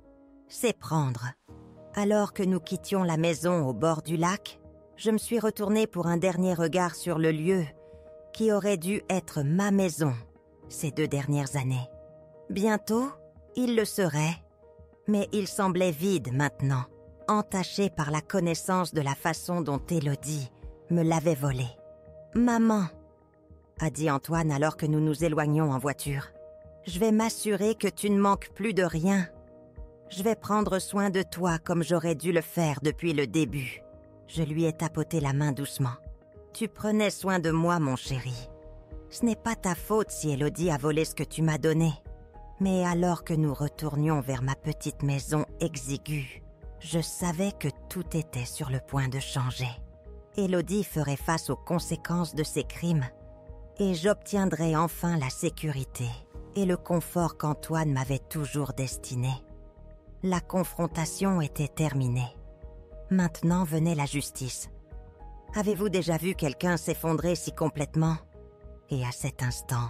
c'est prendre. » Alors que nous quittions la maison au bord du lac, je me suis retournée pour un dernier regard sur le lieu qui aurait dû être ma maison ces 2 dernières années. Bientôt, il le serait, mais il semblait vide maintenant, entaché par la connaissance de la façon dont Élodie me l'avait volé. « Maman », a dit Antoine alors que nous nous éloignions en voiture, « je vais m'assurer que tu ne manques plus de rien. Je vais prendre soin de toi comme j'aurais dû le faire depuis le début. » Je lui ai tapoté la main doucement. « Tu prenais soin de moi, mon chéri. Ce n'est pas ta faute si Élodie a volé ce que tu m'as donné. » Mais alors que nous retournions vers ma petite maison exiguë, je savais que tout était sur le point de changer. Élodie ferait face aux conséquences de ses crimes et j'obtiendrais enfin la sécurité et le confort qu'Antoine m'avait toujours destiné. La confrontation était terminée. Maintenant venait la justice. Avez-vous déjà vu quelqu'un s'effondrer si complètement ? Et à cet instant,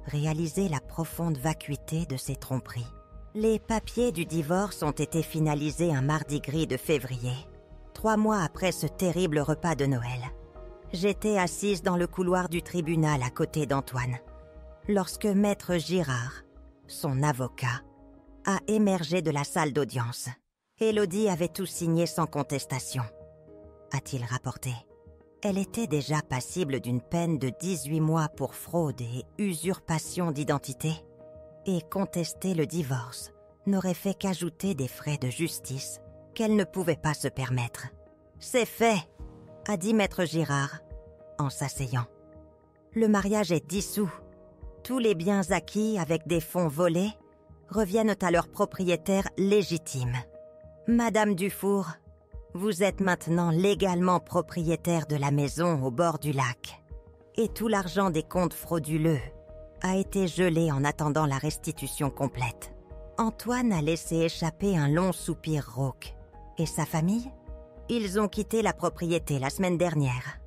réaliser la profonde vacuité de ses tromperies. Les papiers du divorce ont été finalisés un mardi gris de février, 3 mois après ce terrible repas de Noël. J'étais assise dans le couloir du tribunal à côté d'Antoine, lorsque Maître Girard, son avocat, a émergé de la salle d'audience. Élodie avait tout signé sans contestation, a-t-il rapporté. Elle était déjà passible d'une peine de 18 mois pour fraude et usurpation d'identité, et contester le divorce n'aurait fait qu'ajouter des frais de justice qu'elle ne pouvait pas se permettre. « C'est fait !» a dit maître Girard, en s'asseyant. Le mariage est dissous. Tous les biens acquis avec des fonds volés reviennent à leur propriétaire légitime. Madame Dufour, vous êtes maintenant légalement propriétaire de la maison au bord du lac. Et tout l'argent des comptes frauduleux a été gelé en attendant la restitution complète. Antoine a laissé échapper un long soupir rauque. Et sa famille? Ils ont quitté la propriété la semaine dernière,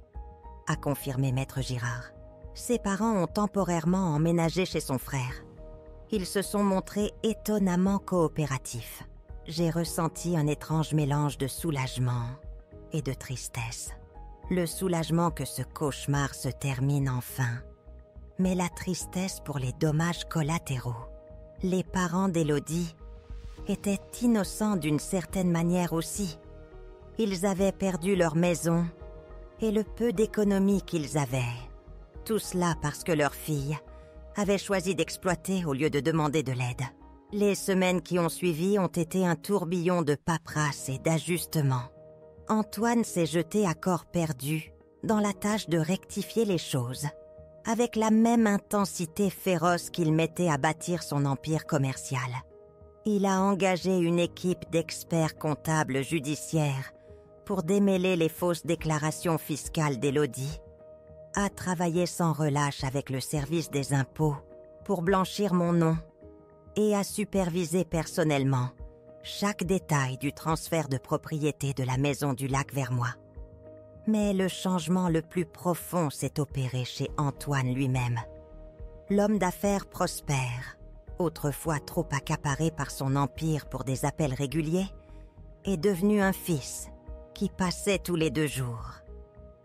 a confirmé maître Girard. Ses parents ont temporairement emménagé chez son frère. Ils se sont montrés étonnamment coopératifs. J'ai ressenti un étrange mélange de soulagement et de tristesse. Le soulagement que ce cauchemar se termine enfin, mais la tristesse pour les dommages collatéraux. Les parents d'Élodie étaient innocents d'une certaine manière aussi. Ils avaient perdu leur maison et le peu d'économie qu'ils avaient. Tout cela parce que leur fille avait choisi d'exploiter au lieu de demander de l'aide. Les semaines qui ont suivi ont été un tourbillon de paperasse et d'ajustements. Antoine s'est jeté à corps perdu dans la tâche de rectifier les choses, avec la même intensité féroce qu'il mettait à bâtir son empire commercial. Il a engagé une équipe d'experts comptables judiciaires pour démêler les fausses déclarations fiscales d'Élodie, a travaillé sans relâche avec le service des impôts pour blanchir mon nom et a supervisé personnellement chaque détail du transfert de propriété de la maison du lac vers moi. Mais le changement le plus profond s'est opéré chez Antoine lui-même. L'homme d'affaires prospère, autrefois trop accaparé par son empire pour des appels réguliers, est devenu un fils qui passait tous les 2 jours.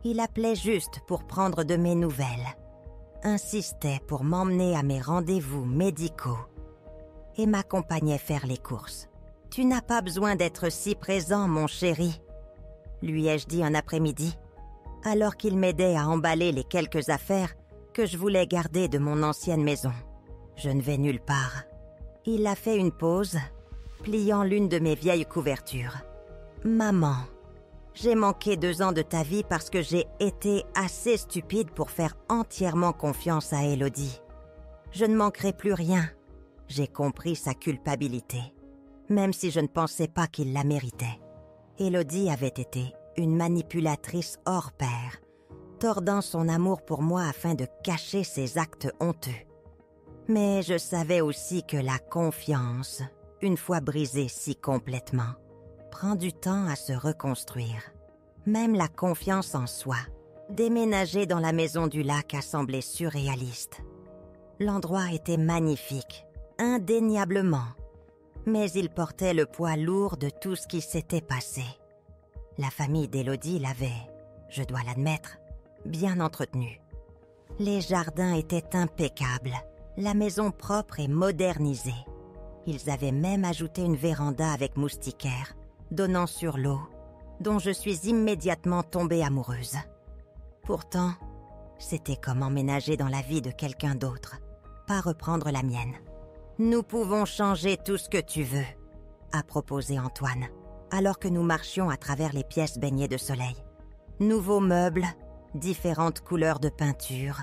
Il appelait juste pour prendre de mes nouvelles, insistait pour m'emmener à mes rendez-vous médicaux et m'accompagnait faire les courses. « Tu n'as pas besoin d'être si présent, mon chéri », lui ai-je dit un après-midi, alors qu'il m'aidait à emballer les quelques affaires que je voulais garder de mon ancienne maison. Je ne vais nulle part. Il a fait une pause, pliant l'une de mes vieilles couvertures. « Maman, j'ai manqué 2 ans de ta vie parce que j'ai été assez stupide pour faire entièrement confiance à Élodie. Je ne manquerai plus rien. » J'ai compris sa culpabilité, même si je ne pensais pas qu'il la méritait. Élodie avait été une manipulatrice hors pair, tordant son amour pour moi afin de cacher ses actes honteux. Mais je savais aussi que la confiance, une fois brisée si complètement, prend du temps à se reconstruire. Même la confiance en soi. Déménager dans la maison du lac a semblé surréaliste. L'endroit était magnifique, indéniablement, mais il portait le poids lourd de tout ce qui s'était passé. La famille d'Élodie l'avait, je dois l'admettre, bien entretenue. Les jardins étaient impeccables, la maison propre et modernisée. Ils avaient même ajouté une véranda avec moustiquaire, donnant sur l'eau, dont je suis immédiatement tombée amoureuse. Pourtant, c'était comme emménager dans la vie de quelqu'un d'autre, pas reprendre la mienne. « Nous pouvons changer tout ce que tu veux », a proposé Antoine, alors que nous marchions à travers les pièces baignées de soleil. Nouveaux meubles, différentes couleurs de peinture,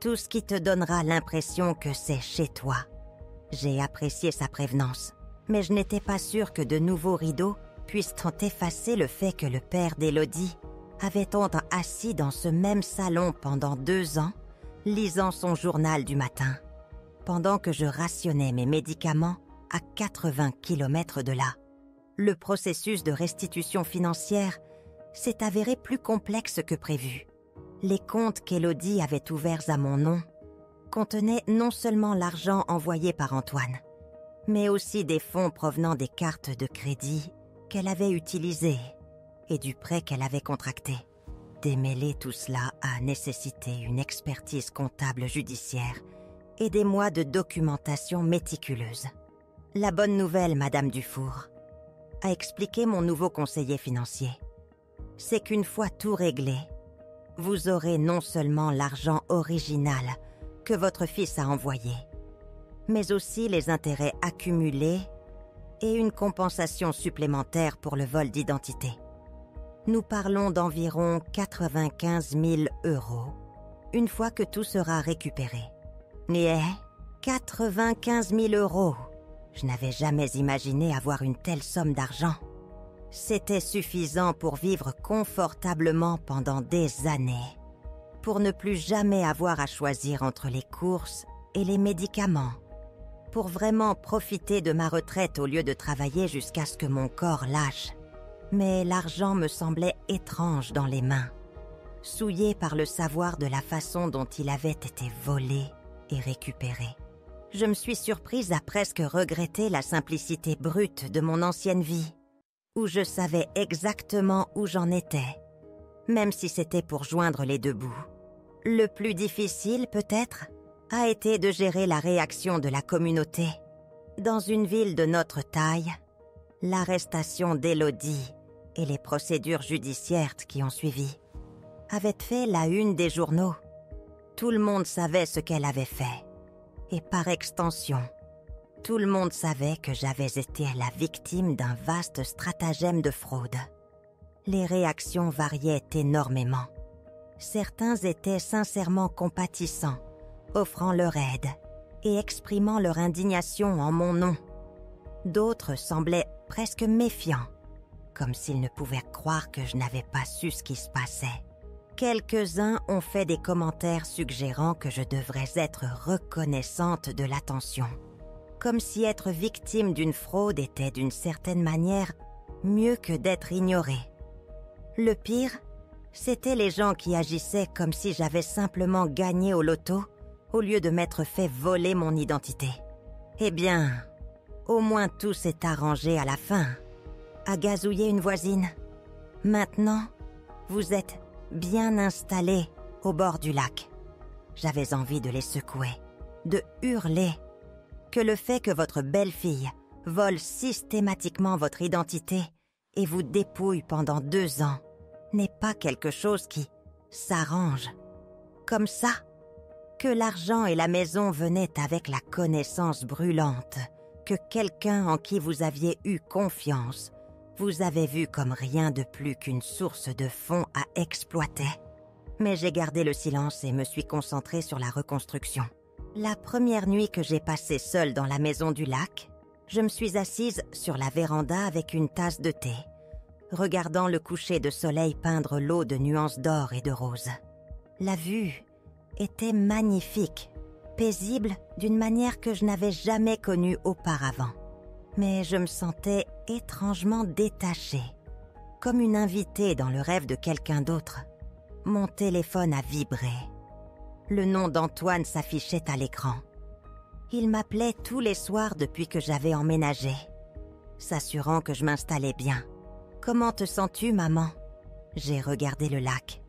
tout ce qui te donnera l'impression que c'est chez toi. J'ai apprécié sa prévenance, mais je n'étais pas sûre que de nouveaux rideaux puissent effacer le fait que le père d'Élodie avait tant assis dans ce même salon pendant 2 ans, lisant son journal du matin, pendant que je rationnais mes médicaments à 80 km de là. Le processus de restitution financière s'est avéré plus complexe que prévu. Les comptes qu'Élodie avait ouverts à mon nom contenaient non seulement l'argent envoyé par Antoine, mais aussi des fonds provenant des cartes de crédit qu'elle avait utilisées et du prêt qu'elle avait contracté. Démêler tout cela a nécessité une expertise comptable judiciaire et des mois de documentation méticuleuse. La bonne nouvelle, Madame Dufour, a expliqué mon nouveau conseiller financier, c'est qu'une fois tout réglé, vous aurez non seulement l'argent original que votre fils a envoyé, mais aussi les intérêts accumulés et une compensation supplémentaire pour le vol d'identité. Nous parlons d'environ 95 000 €, une fois que tout sera récupéré. Mais 95 000 €! Je n'avais jamais imaginé avoir une telle somme d'argent. C'était suffisant pour vivre confortablement pendant des années, pour ne plus jamais avoir à choisir entre les courses et les médicaments, pour vraiment profiter de ma retraite au lieu de travailler jusqu'à ce que mon corps lâche. Mais l'argent me semblait étrange dans les mains, souillé par le savoir de la façon dont il avait été volé et récupéré. Je me suis surprise à presque regretter la simplicité brute de mon ancienne vie, où je savais exactement où j'en étais, même si c'était pour joindre les deux bouts. Le plus difficile, peut-être, a été de gérer la réaction de la communauté. Dans une ville de notre taille, l'arrestation d'Élodie et les procédures judiciaires qui ont suivi avaient fait la une des journaux. Tout le monde savait ce qu'elle avait fait. Et par extension, tout le monde savait que j'avais été la victime d'un vaste stratagème de fraude. Les réactions variaient énormément. Certains étaient sincèrement compatissants, offrant leur aide et exprimant leur indignation en mon nom. D'autres semblaient presque méfiants, comme s'ils ne pouvaient croire que je n'avais pas su ce qui se passait. Quelques-uns ont fait des commentaires suggérant que je devrais être reconnaissante de l'attention, comme si être victime d'une fraude était d'une certaine manière mieux que d'être ignorée. Le pire, c'étaient les gens qui agissaient comme si j'avais simplement gagné au loto au lieu de m'être fait voler mon identité. Eh bien, au moins tout s'est arrangé à la fin. A gazouiller une voisine. Maintenant, vous êtes bien installés au bord du lac. J'avais envie de les secouer, de hurler, que le fait que votre belle-fille vole systématiquement votre identité et vous dépouille pendant 2 ans n'est pas quelque chose qui s'arrange. Comme ça, que l'argent et la maison venaient avec la connaissance brûlante que quelqu'un en qui vous aviez eu confiance vous avez vu comme rien de plus qu'une source de fonds à exploiter. Mais j'ai gardé le silence et me suis concentrée sur la reconstruction. La première nuit que j'ai passée seule dans la maison du lac, je me suis assise sur la véranda avec une tasse de thé, regardant le coucher de soleil peindre l'eau de nuances d'or et de rose. La vue était magnifique, paisible d'une manière que je n'avais jamais connue auparavant. Mais je me sentais étrangement détachée, comme une invitée dans le rêve de quelqu'un d'autre. Mon téléphone a vibré. Le nom d'Antoine s'affichait à l'écran. Il m'appelait tous les soirs depuis que j'avais emménagé, s'assurant que je m'installais bien. « Comment te sens-tu, maman ?» J'ai regardé le lac,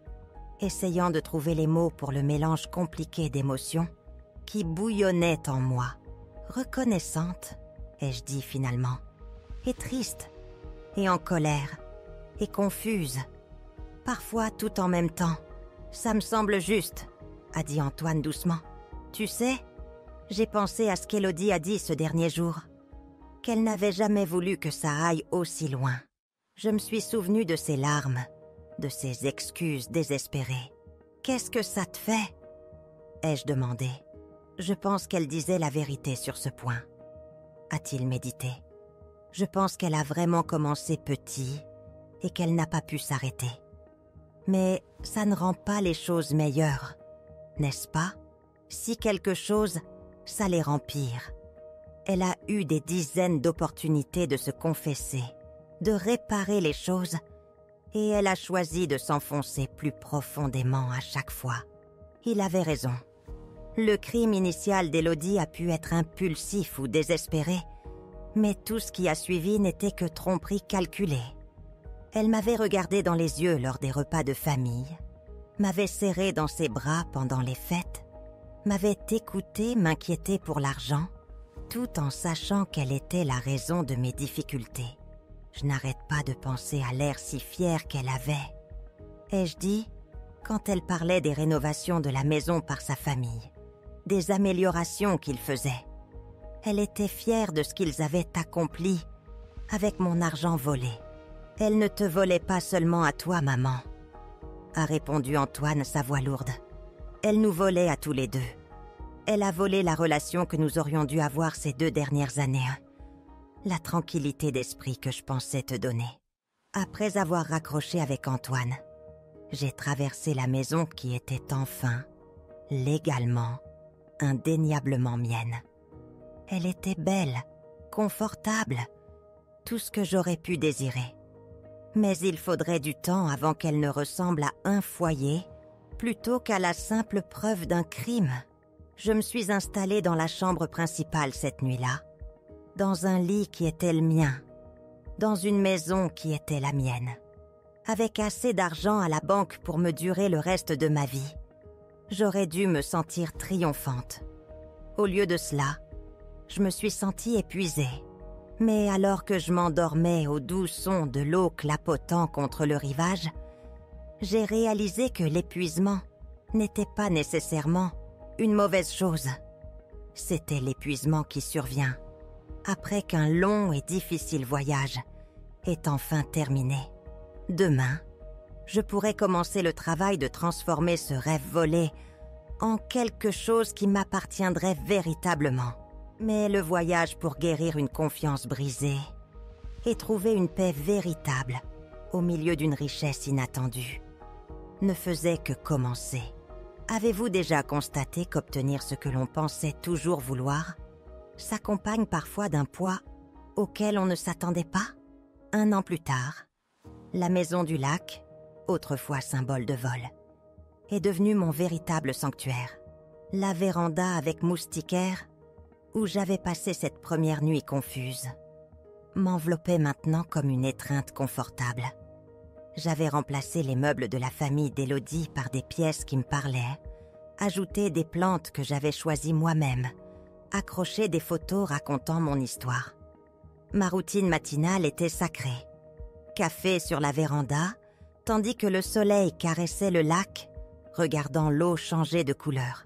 essayant de trouver les mots pour le mélange compliqué d'émotions qui bouillonnait en moi. Reconnaissante, ai-je dit finalement, et triste, et en colère, et confuse. Parfois tout en même temps. Ça me semble juste, a dit Antoine doucement. Tu sais, j'ai pensé à ce qu'Élodie a dit ce dernier jour, qu'elle n'avait jamais voulu que ça aille aussi loin. Je me suis souvenu de ses larmes, de ses excuses désespérées. Qu'est-ce que ça te fait ? Ai-je demandé. Je pense qu'elle disait la vérité sur ce point. A-t-il médité. Je pense qu'elle a vraiment commencé petit et qu'elle n'a pas pu s'arrêter. Mais ça ne rend pas les choses meilleures, n'est-ce pas? Si quelque chose, ça les rend pires. Elle a eu des dizaines d'opportunités de se confesser, de réparer les choses, et elle a choisi de s'enfoncer plus profondément à chaque fois. Il avait raison. Le crime initial d'Élodie a pu être impulsif ou désespéré, mais tout ce qui a suivi n'était que tromperie calculée. Elle m'avait regardé dans les yeux lors des repas de famille, m'avait serré dans ses bras pendant les fêtes, m'avait écouté m'inquiéter pour l'argent, tout en sachant quelle était la raison de mes difficultés. Je n'arrête pas de penser à l'air si fier qu'elle avait. Ai-je dit, quand elle parlait des rénovations de la maison par sa famille, des améliorations qu'ils faisaient. Elle était fière de ce qu'ils avaient accompli avec mon argent volé. Elle ne te volait pas seulement à toi, maman, a répondu Antoine, sa voix lourde. Elle nous volait à tous les deux. Elle a volé la relation que nous aurions dû avoir ces 2 dernières années. La tranquillité d'esprit que je pensais te donner. Après avoir raccroché avec Antoine, j'ai traversé la maison qui était enfin, légalement, indéniablement mienne. Elle était belle, confortable, tout ce que j'aurais pu désirer. Mais il faudrait du temps avant qu'elle ne ressemble à un foyer plutôt qu'à la simple preuve d'un crime. Je me suis installée dans la chambre principale cette nuit-là, dans un lit qui était le mien, dans une maison qui était la mienne, avec assez d'argent à la banque pour me durer le reste de ma vie. J'aurais dû me sentir triomphante. Au lieu de cela, je me suis sentie épuisée. Mais alors que je m'endormais au doux son de l'eau clapotant contre le rivage, j'ai réalisé que l'épuisement n'était pas nécessairement une mauvaise chose. C'était l'épuisement qui survient après qu'un long et difficile voyage est enfin terminé. Demain, je pourrais commencer le travail de transformer ce rêve volé en quelque chose qui m'appartiendrait véritablement. Mais le voyage pour guérir une confiance brisée et trouver une paix véritable au milieu d'une richesse inattendue ne faisait que commencer. Avez-vous déjà constaté qu'obtenir ce que l'on pensait toujours vouloir s'accompagne parfois d'un poids auquel on ne s'attendait pas? 1 an plus tard, la maison du lac, autrefois symbole de vol, est devenue mon véritable sanctuaire. La véranda avec moustiquaire où j'avais passé cette première nuit confuse, m'enveloppait maintenant comme une étreinte confortable. J'avais remplacé les meubles de la famille d'Élodie par des pièces qui me parlaient, ajouté des plantes que j'avais choisies moi-même, accroché des photos racontant mon histoire. Ma routine matinale était sacrée. Café sur la véranda, tandis que le soleil caressait le lac, regardant l'eau changer de couleur.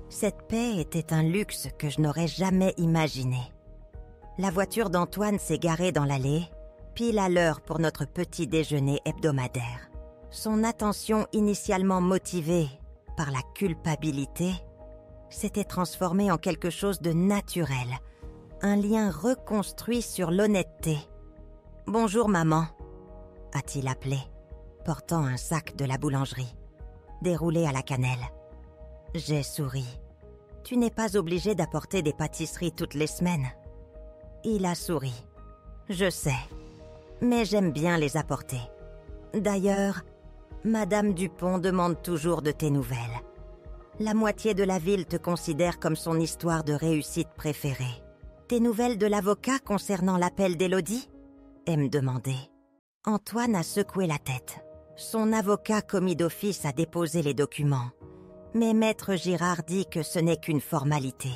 Cette paix était un luxe que je n'aurais jamais imaginé. La voiture d'Antoine s'est garée dans l'allée, pile à l'heure pour notre petit déjeuner hebdomadaire. Son attention initialement motivée par la culpabilité s'était transformée en quelque chose de naturel, un lien reconstruit sur l'honnêteté. « Bonjour maman », a-t-il appelé, portant un sac de la boulangerie, déroulé à la cannelle. J'ai souri. « Tu n'es pas obligé d'apporter des pâtisseries toutes les semaines. » Il a souri. « Je sais, mais j'aime bien les apporter. D'ailleurs, Madame Dupont demande toujours de tes nouvelles. La moitié de la ville te considère comme son histoire de réussite préférée. Tes nouvelles de l'avocat concernant l'appel d'Élodie ?» elle me demandait. Antoine a secoué la tête. Son avocat commis d'office a déposé les documents. Mais Maître Girard dit que ce n'est qu'une formalité.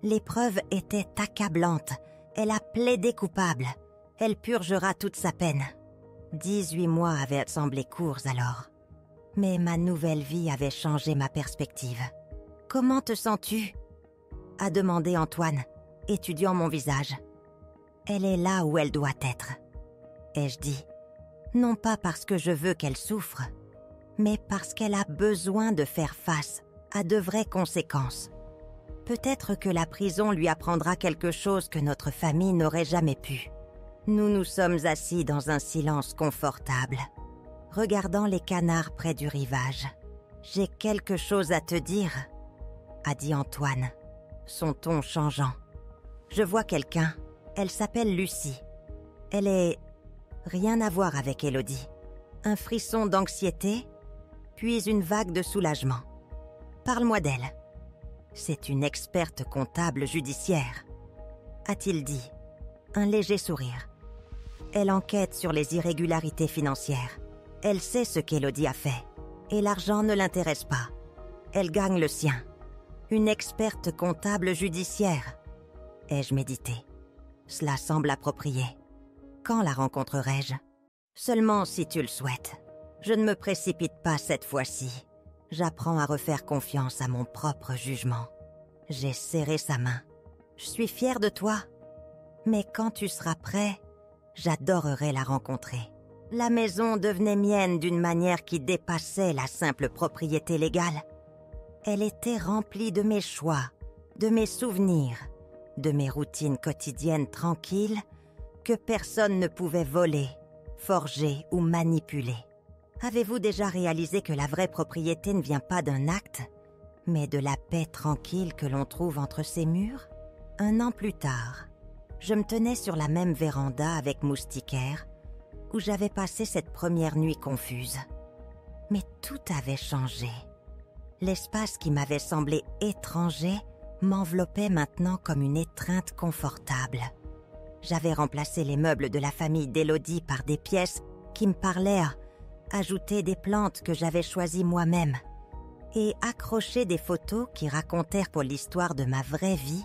L'épreuve était accablante. Elle a plaidé coupable. Elle purgera toute sa peine. 18 mois avaient semblé courts alors. Mais ma nouvelle vie avait changé ma perspective. « Comment te sens-tu » a demandé Antoine, étudiant mon visage. « Elle est là où elle doit être. » ai-je dit. Non pas parce que je veux qu'elle souffre, mais parce qu'elle a besoin de faire face à de vraies conséquences. Peut-être que la prison lui apprendra quelque chose que notre famille n'aurait jamais pu. Nous nous sommes assis dans un silence confortable, regardant les canards près du rivage. « J'ai quelque chose à te dire », a dit Antoine, son ton changeant. « Je vois quelqu'un, elle s'appelle Lucie. Elle est... rien à voir avec Élodie. Un frisson d'anxiété, puis une vague de soulagement. Parle-moi d'elle. C'est une experte comptable judiciaire, a-t-il dit, un léger sourire. Elle enquête sur les irrégularités financières. Elle sait ce qu'Élodie a fait, et l'argent ne l'intéresse pas. Elle gagne le sien. Une experte comptable judiciaire, ai-je médité. Cela semble approprié. Quand la rencontrerai-je? Seulement si tu le souhaites. Je ne me précipite pas cette fois-ci. J'apprends à refaire confiance à mon propre jugement. J'ai serré sa main. Je suis fière de toi. Mais quand tu seras prêt, j'adorerais la rencontrer. La maison devenait mienne d'une manière qui dépassait la simple propriété légale. Elle était remplie de mes choix, de mes souvenirs, de mes routines quotidiennes tranquilles que personne ne pouvait voler, forger ou manipuler. Avez-vous déjà réalisé que la vraie propriété ne vient pas d'un acte, mais de la paix tranquille que l'on trouve entre ces murs? 1 an plus tard, je me tenais sur la même véranda avec Moustiquaire, où j'avais passé cette première nuit confuse. Mais tout avait changé. L'espace qui m'avait semblé étranger m'enveloppait maintenant comme une étreinte confortable. J'avais remplacé les meubles de la famille d'Élodie par des pièces qui me parlaient, ajouté des plantes que j'avais choisies moi-même et accroché des photos qui racontèrent pour l'histoire de ma vraie vie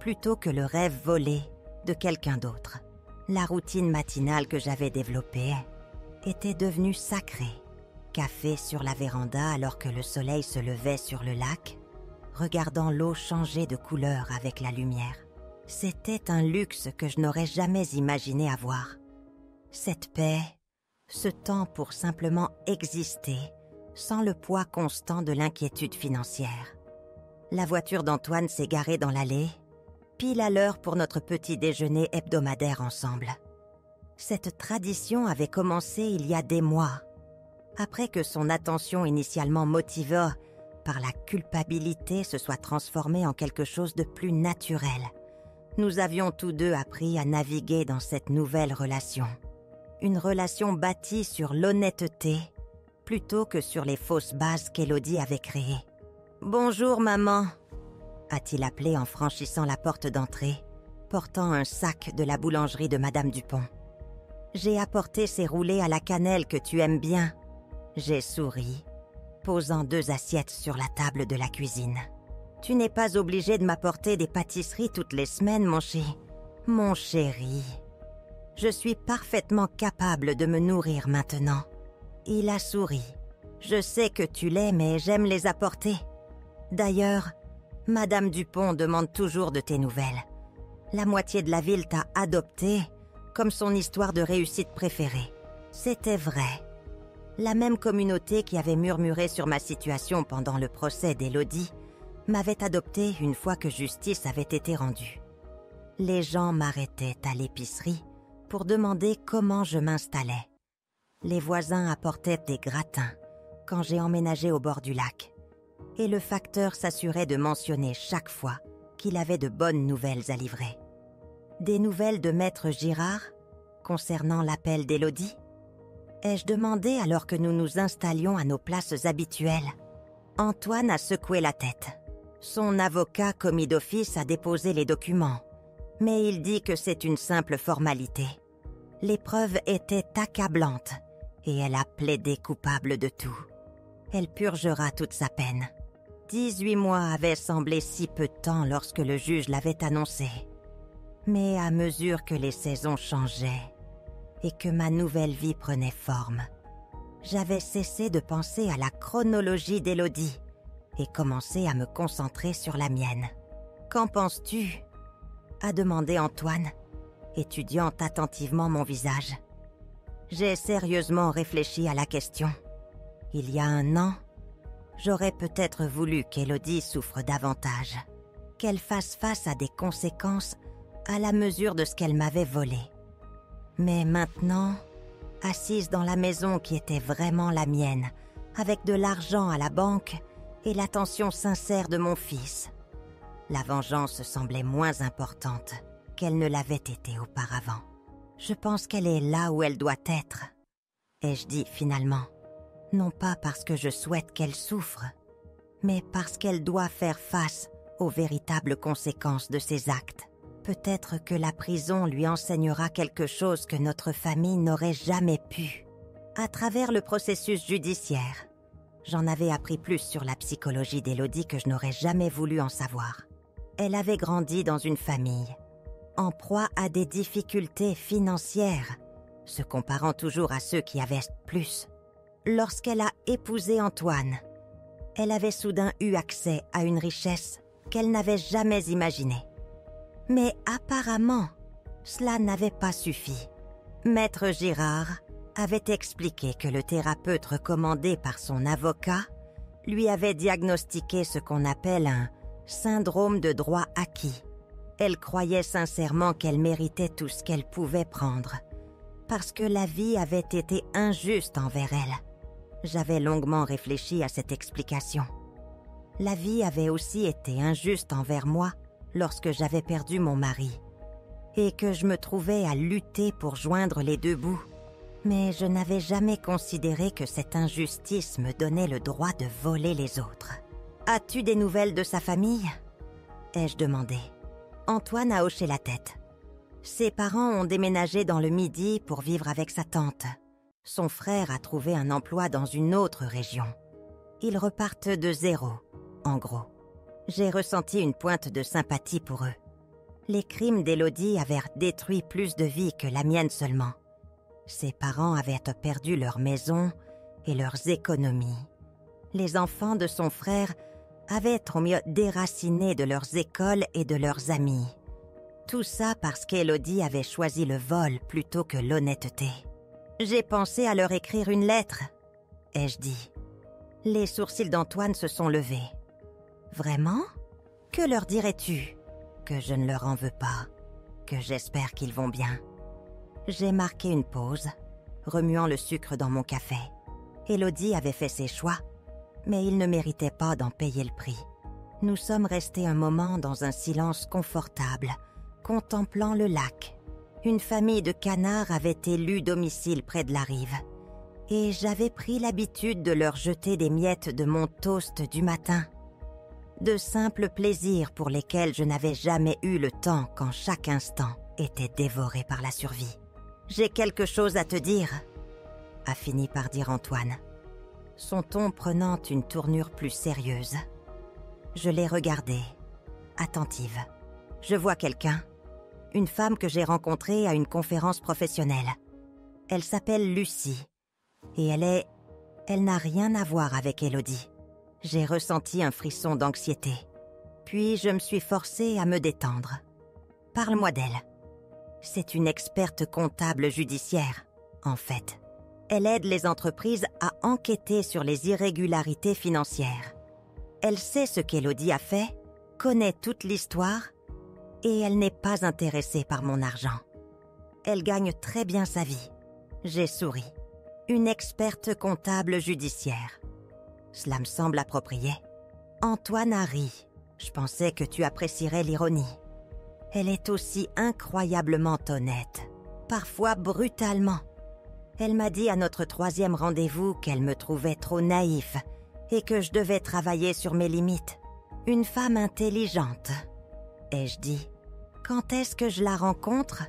plutôt que le rêve volé de quelqu'un d'autre. La routine matinale que j'avais développée était devenue sacrée. Café sur la véranda alors que le soleil se levait sur le lac, regardant l'eau changer de couleur avec la lumière. C'était un luxe que je n'aurais jamais imaginé avoir. Cette paix, ce temps pour simplement exister, sans le poids constant de l'inquiétude financière. La voiture d'Antoine s'est garée dans l'allée, pile à l'heure pour notre petit déjeuner hebdomadaire ensemble. Cette tradition avait commencé il y a des mois, après que son attention initialement motivée par la culpabilité se soit transformée en quelque chose de plus naturel. Nous avions tous deux appris à naviguer dans cette nouvelle relation. Une relation bâtie sur l'honnêteté plutôt que sur les fausses bases qu'Élodie avait créées. « Bonjour, maman », a-t-il appelé en franchissant la porte d'entrée, portant un sac de la boulangerie de Madame Dupont. « J'ai apporté ces roulés à la cannelle que tu aimes bien. » J'ai souri, posant 2 assiettes sur la table de la cuisine. « Tu n'es pas obligé de m'apporter des pâtisseries toutes les semaines, mon chéri. Mon chéri. Je suis parfaitement capable de me nourrir maintenant. » Il a souri. « Je sais que tu l'es, mais j'aime les apporter. D'ailleurs, Madame Dupont demande toujours de tes nouvelles. La moitié de la ville t'a adopté comme son histoire de réussite préférée. » C'était vrai. La même communauté qui avait murmuré sur ma situation pendant le procès d'Élodie m'avait adopté une fois que justice avait été rendue. Les gens m'arrêtaient à l'épicerie pour demander comment je m'installais. Les voisins apportaient des gratins quand j'ai emménagé au bord du lac. Et le facteur s'assurait de mentionner chaque fois qu'il avait de bonnes nouvelles à livrer. Des nouvelles de Maître Girard concernant l'appel d'Élodie? Ai-je demandé alors que nous nous installions à nos places habituelles? Antoine a secoué la tête. Son avocat commis d'office a déposé les documents, mais il dit que c'est une simple formalité. L'épreuve était accablante et elle a plaidé coupable de tout. Elle purgera toute sa peine. 18 mois avaient semblé si peu de temps lorsque le juge l'avait annoncé. Mais à mesure que les saisons changeaient et que ma nouvelle vie prenait forme, j'avais cessé de penser à la chronologie d'Élodie et commencé à me concentrer sur la mienne. « Qu'en penses-tu » a demandé Antoine, étudiant attentivement mon visage. J'ai sérieusement réfléchi à la question. Il y a 1 an, j'aurais peut-être voulu qu'Élodie souffre davantage, qu'elle fasse face à des conséquences à la mesure de ce qu'elle m'avait volé. Mais maintenant, assise dans la maison qui était vraiment la mienne, avec de l'argent à la banque et l'attention sincère de mon fils, la vengeance semblait moins importante qu'elle ne l'avait été auparavant. Je pense qu'elle est là où elle doit être, ai-je dit finalement. Non pas parce que je souhaite qu'elle souffre, mais parce qu'elle doit faire face aux véritables conséquences de ses actes. Peut-être que la prison lui enseignera quelque chose que notre famille n'aurait jamais pu. À travers le processus judiciaire, j'en avais appris plus sur la psychologie d'Élodie que je n'aurais jamais voulu en savoir. Elle avait grandi dans une famille, en proie à des difficultés financières, se comparant toujours à ceux qui avaient plus. Lorsqu'elle a épousé Antoine, elle avait soudain eu accès à une richesse qu'elle n'avait jamais imaginée. Mais apparemment, cela n'avait pas suffi. Maître Girard avait expliqué que le thérapeute recommandé par son avocat lui avait diagnostiqué ce qu'on appelle un syndrome de droit acquis. Elle croyait sincèrement qu'elle méritait tout ce qu'elle pouvait prendre, parce que la vie avait été injuste envers elle. J'avais longuement réfléchi à cette explication. La vie avait aussi été injuste envers moi lorsque j'avais perdu mon mari, et que je me trouvais à lutter pour joindre les deux bouts. Mais je n'avais jamais considéré que cette injustice me donnait le droit de voler les autres. « As-tu des nouvelles de sa famille ?» ai-je demandé. Antoine a hoché la tête. Ses parents ont déménagé dans le Midi pour vivre avec sa tante. Son frère a trouvé un emploi dans une autre région. Ils repartent de zéro, en gros. J'ai ressenti une pointe de sympathie pour eux. Les crimes d'Élodie avaient détruit plus de vies que la mienne seulement. Ses parents avaient perdu leur maison et leurs économies. Les enfants de son frère avaient trop mieux déraciné de leurs écoles et de leurs amis. Tout ça parce qu'Élodie avait choisi le vol plutôt que l'honnêteté. J'ai pensé à leur écrire une lettre, ai-je dit. Les sourcils d'Antoine se sont levés. Vraiment ? Que leur dirais-tu ? Que je ne leur en veux pas, que j'espère qu'ils vont bien. J'ai marqué une pause, remuant le sucre dans mon café. Élodie avait fait ses choix, mais il ne méritait pas d'en payer le prix. Nous sommes restés un moment dans un silence confortable, contemplant le lac. Une famille de canards avait élu domicile près de la rive, et j'avais pris l'habitude de leur jeter des miettes de mon toast du matin. De simples plaisirs pour lesquels je n'avais jamais eu le temps quand chaque instant était dévoré par la survie. « J'ai quelque chose à te dire », a fini par dire Antoine, son ton prenant une tournure plus sérieuse. Je l'ai regardé, attentive. Je vois quelqu'un, une femme que j'ai rencontrée à une conférence professionnelle. Elle s'appelle Lucie, et elle n'a rien à voir avec Élodie. J'ai ressenti un frisson d'anxiété. Puis je me suis forcée à me détendre. Parle-moi d'elle. C'est une experte comptable judiciaire, en fait. Elle aide les entreprises à enquêter sur les irrégularités financières. Elle sait ce qu'Élodie a fait, connaît toute l'histoire, et elle n'est pas intéressée par mon argent. Elle gagne très bien sa vie. J'ai souri. Une experte comptable judiciaire. Cela me semble approprié. Antoine a ri. Je pensais que tu apprécierais l'ironie. Elle est aussi incroyablement honnête, parfois brutalement. Elle m'a dit à notre 3e rendez-vous qu'elle me trouvait trop naïf et que je devais travailler sur mes limites. Une femme intelligente, ai-je dit. Quand est-ce que je la rencontre ?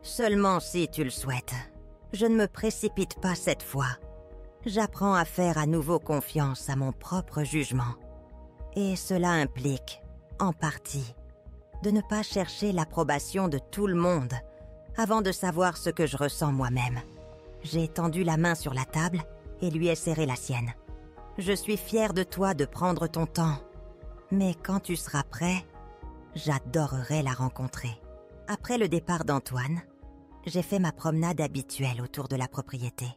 Seulement si tu le souhaites. Je ne me précipite pas cette fois. J'apprends à faire à nouveau confiance à mon propre jugement. Et cela implique, en partie, de ne pas chercher l'approbation de tout le monde avant de savoir ce que je ressens moi-même. J'ai tendu la main sur la table et lui ai serré la sienne. Je suis fière de toi de prendre ton temps, mais quand tu seras prêt, j'adorerais la rencontrer. Après le départ d'Antoine, j'ai fait ma promenade habituelle autour de la propriété.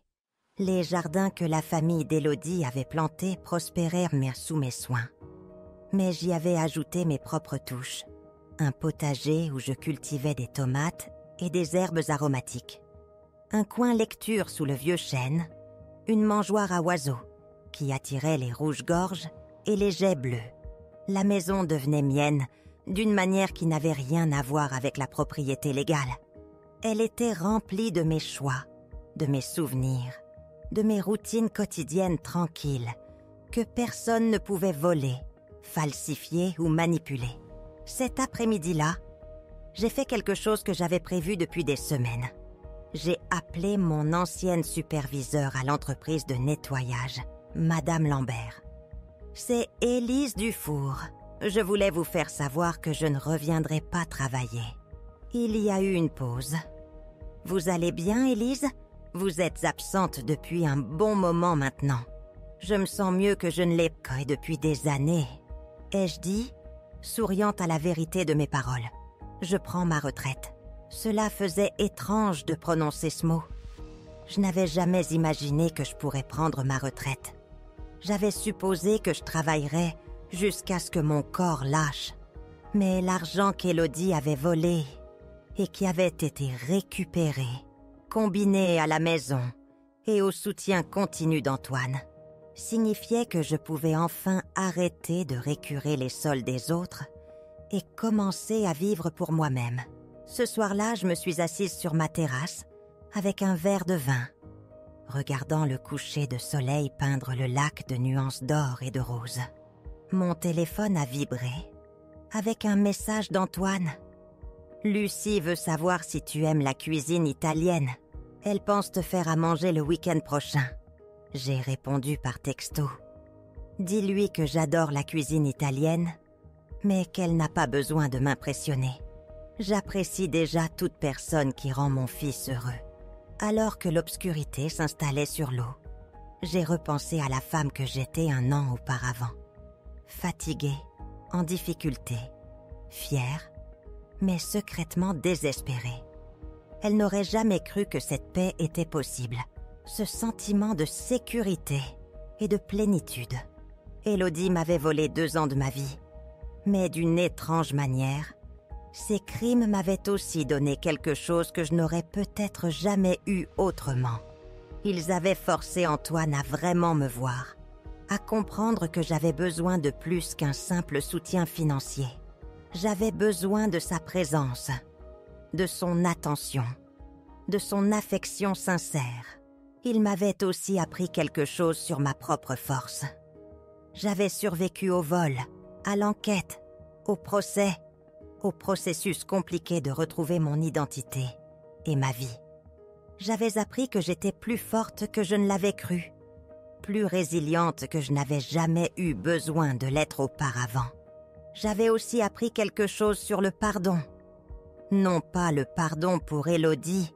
Les jardins que la famille d'Élodie avait plantés prospérèrent sous mes soins. Mais j'y avais ajouté mes propres touches. Un potager où je cultivais des tomates et des herbes aromatiques. Un coin lecture sous le vieux chêne, une mangeoire à oiseaux qui attirait les rouges-gorges et les geais bleus. La maison devenait mienne d'une manière qui n'avait rien à voir avec la propriété légale. Elle était remplie de mes choix, de mes souvenirs, de mes routines quotidiennes tranquilles que personne ne pouvait voler, falsifier ou manipuler. Cet après-midi-là, j'ai fait quelque chose que j'avais prévu depuis des semaines. J'ai appelé mon ancienne superviseure à l'entreprise de nettoyage, Madame Lambert. C'est Élise Dufour. Je voulais vous faire savoir que je ne reviendrai pas travailler. Il y a eu une pause. Vous allez bien, Élise ? Vous êtes absente depuis un bon moment maintenant. Je me sens mieux que je ne l'ai pas depuis des années. Ai-je dit, souriant à la vérité de mes paroles. Je prends ma retraite. Cela faisait étrange de prononcer ce mot. Je n'avais jamais imaginé que je pourrais prendre ma retraite. J'avais supposé que je travaillerais jusqu'à ce que mon corps lâche. Mais l'argent qu'Élodie avait volé et qui avait été récupéré, combiné à la maison et au soutien continu d'Antoine, signifiait que je pouvais enfin arrêter de récurer les soldes des autres et commencer à vivre pour moi-même. Ce soir-là, je me suis assise sur ma terrasse avec un verre de vin, regardant le coucher de soleil peindre le lac de nuances d'or et de rose. Mon téléphone a vibré avec un message d'Antoine. « Lucie veut savoir si tu aimes la cuisine italienne. Elle pense te faire à manger le week-end prochain. » J'ai répondu par texto. « Dis-lui que j'adore la cuisine italienne, mais qu'elle n'a pas besoin de m'impressionner. J'apprécie déjà toute personne qui rend mon fils heureux. » Alors que l'obscurité s'installait sur l'eau, j'ai repensé à la femme que j'étais un an auparavant. Fatiguée, en difficulté, fière, mais secrètement désespérée. Elle n'aurait jamais cru que cette paix était possible, ce sentiment de sécurité et de plénitude. Élodie m'avait volé 2 ans de ma vie, mais d'une étrange manière, ces crimes m'avaient aussi donné quelque chose que je n'aurais peut-être jamais eu autrement. Ils avaient forcé Antoine à vraiment me voir, à comprendre que j'avais besoin de plus qu'un simple soutien financier. J'avais besoin de sa présence, de son attention, de son affection sincère. Il m'avait aussi appris quelque chose sur ma propre force. J'avais survécu au vol, à l'enquête, au procès, au processus compliqué de retrouver mon identité et ma vie. J'avais appris que j'étais plus forte que je ne l'avais cru, plus résiliente que je n'avais jamais eu besoin de l'être auparavant. J'avais aussi appris quelque chose sur le pardon. Non pas le pardon pour Élodie,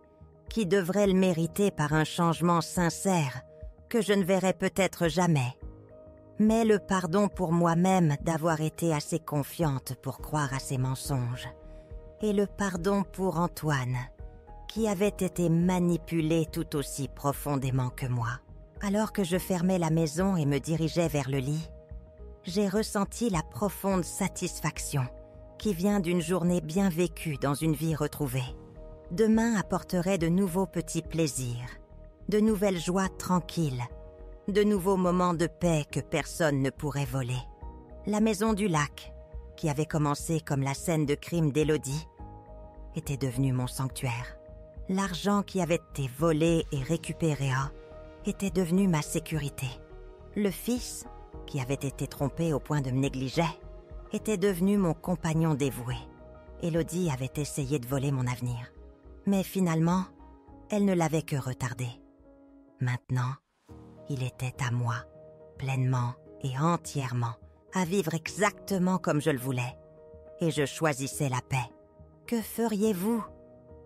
qui devrait le mériter par un changement sincère que je ne verrai peut-être jamais, mais le pardon pour moi-même d'avoir été assez confiante pour croire à ses mensonges, et le pardon pour Antoine, qui avait été manipulé tout aussi profondément que moi. Alors que je fermais la maison et me dirigeais vers le lit, j'ai ressenti la profonde satisfaction qui vient d'une journée bien vécue dans une vie retrouvée. Demain apporterait de nouveaux petits plaisirs, de nouvelles joies tranquilles, de nouveaux moments de paix que personne ne pourrait voler. La maison du lac, qui avait commencé comme la scène de crime d'Élodie, était devenue mon sanctuaire. L'argent qui avait été volé et récupéré était devenu ma sécurité. Le fils, qui avait été trompé au point de me négliger, était devenu mon compagnon dévoué. Élodie avait essayé de voler mon avenir. Mais finalement, elle ne l'avait que retardé. Maintenant, il était à moi, pleinement et entièrement, à vivre exactement comme je le voulais. Et je choisissais la paix. Que feriez-vous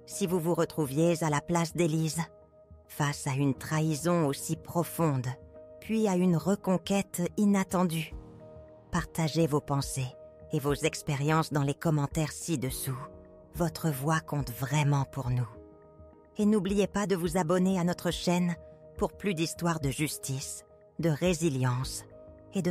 si vous vous retrouviez à la place d'Élise, face à une trahison aussi profonde, puis à une reconquête inattendue? Partagez vos pensées et vos expériences dans les commentaires ci-dessous. Votre voix compte vraiment pour nous. Et n'oubliez pas de vous abonner à notre chaîne pour plus d'histoires de justice, de résilience et de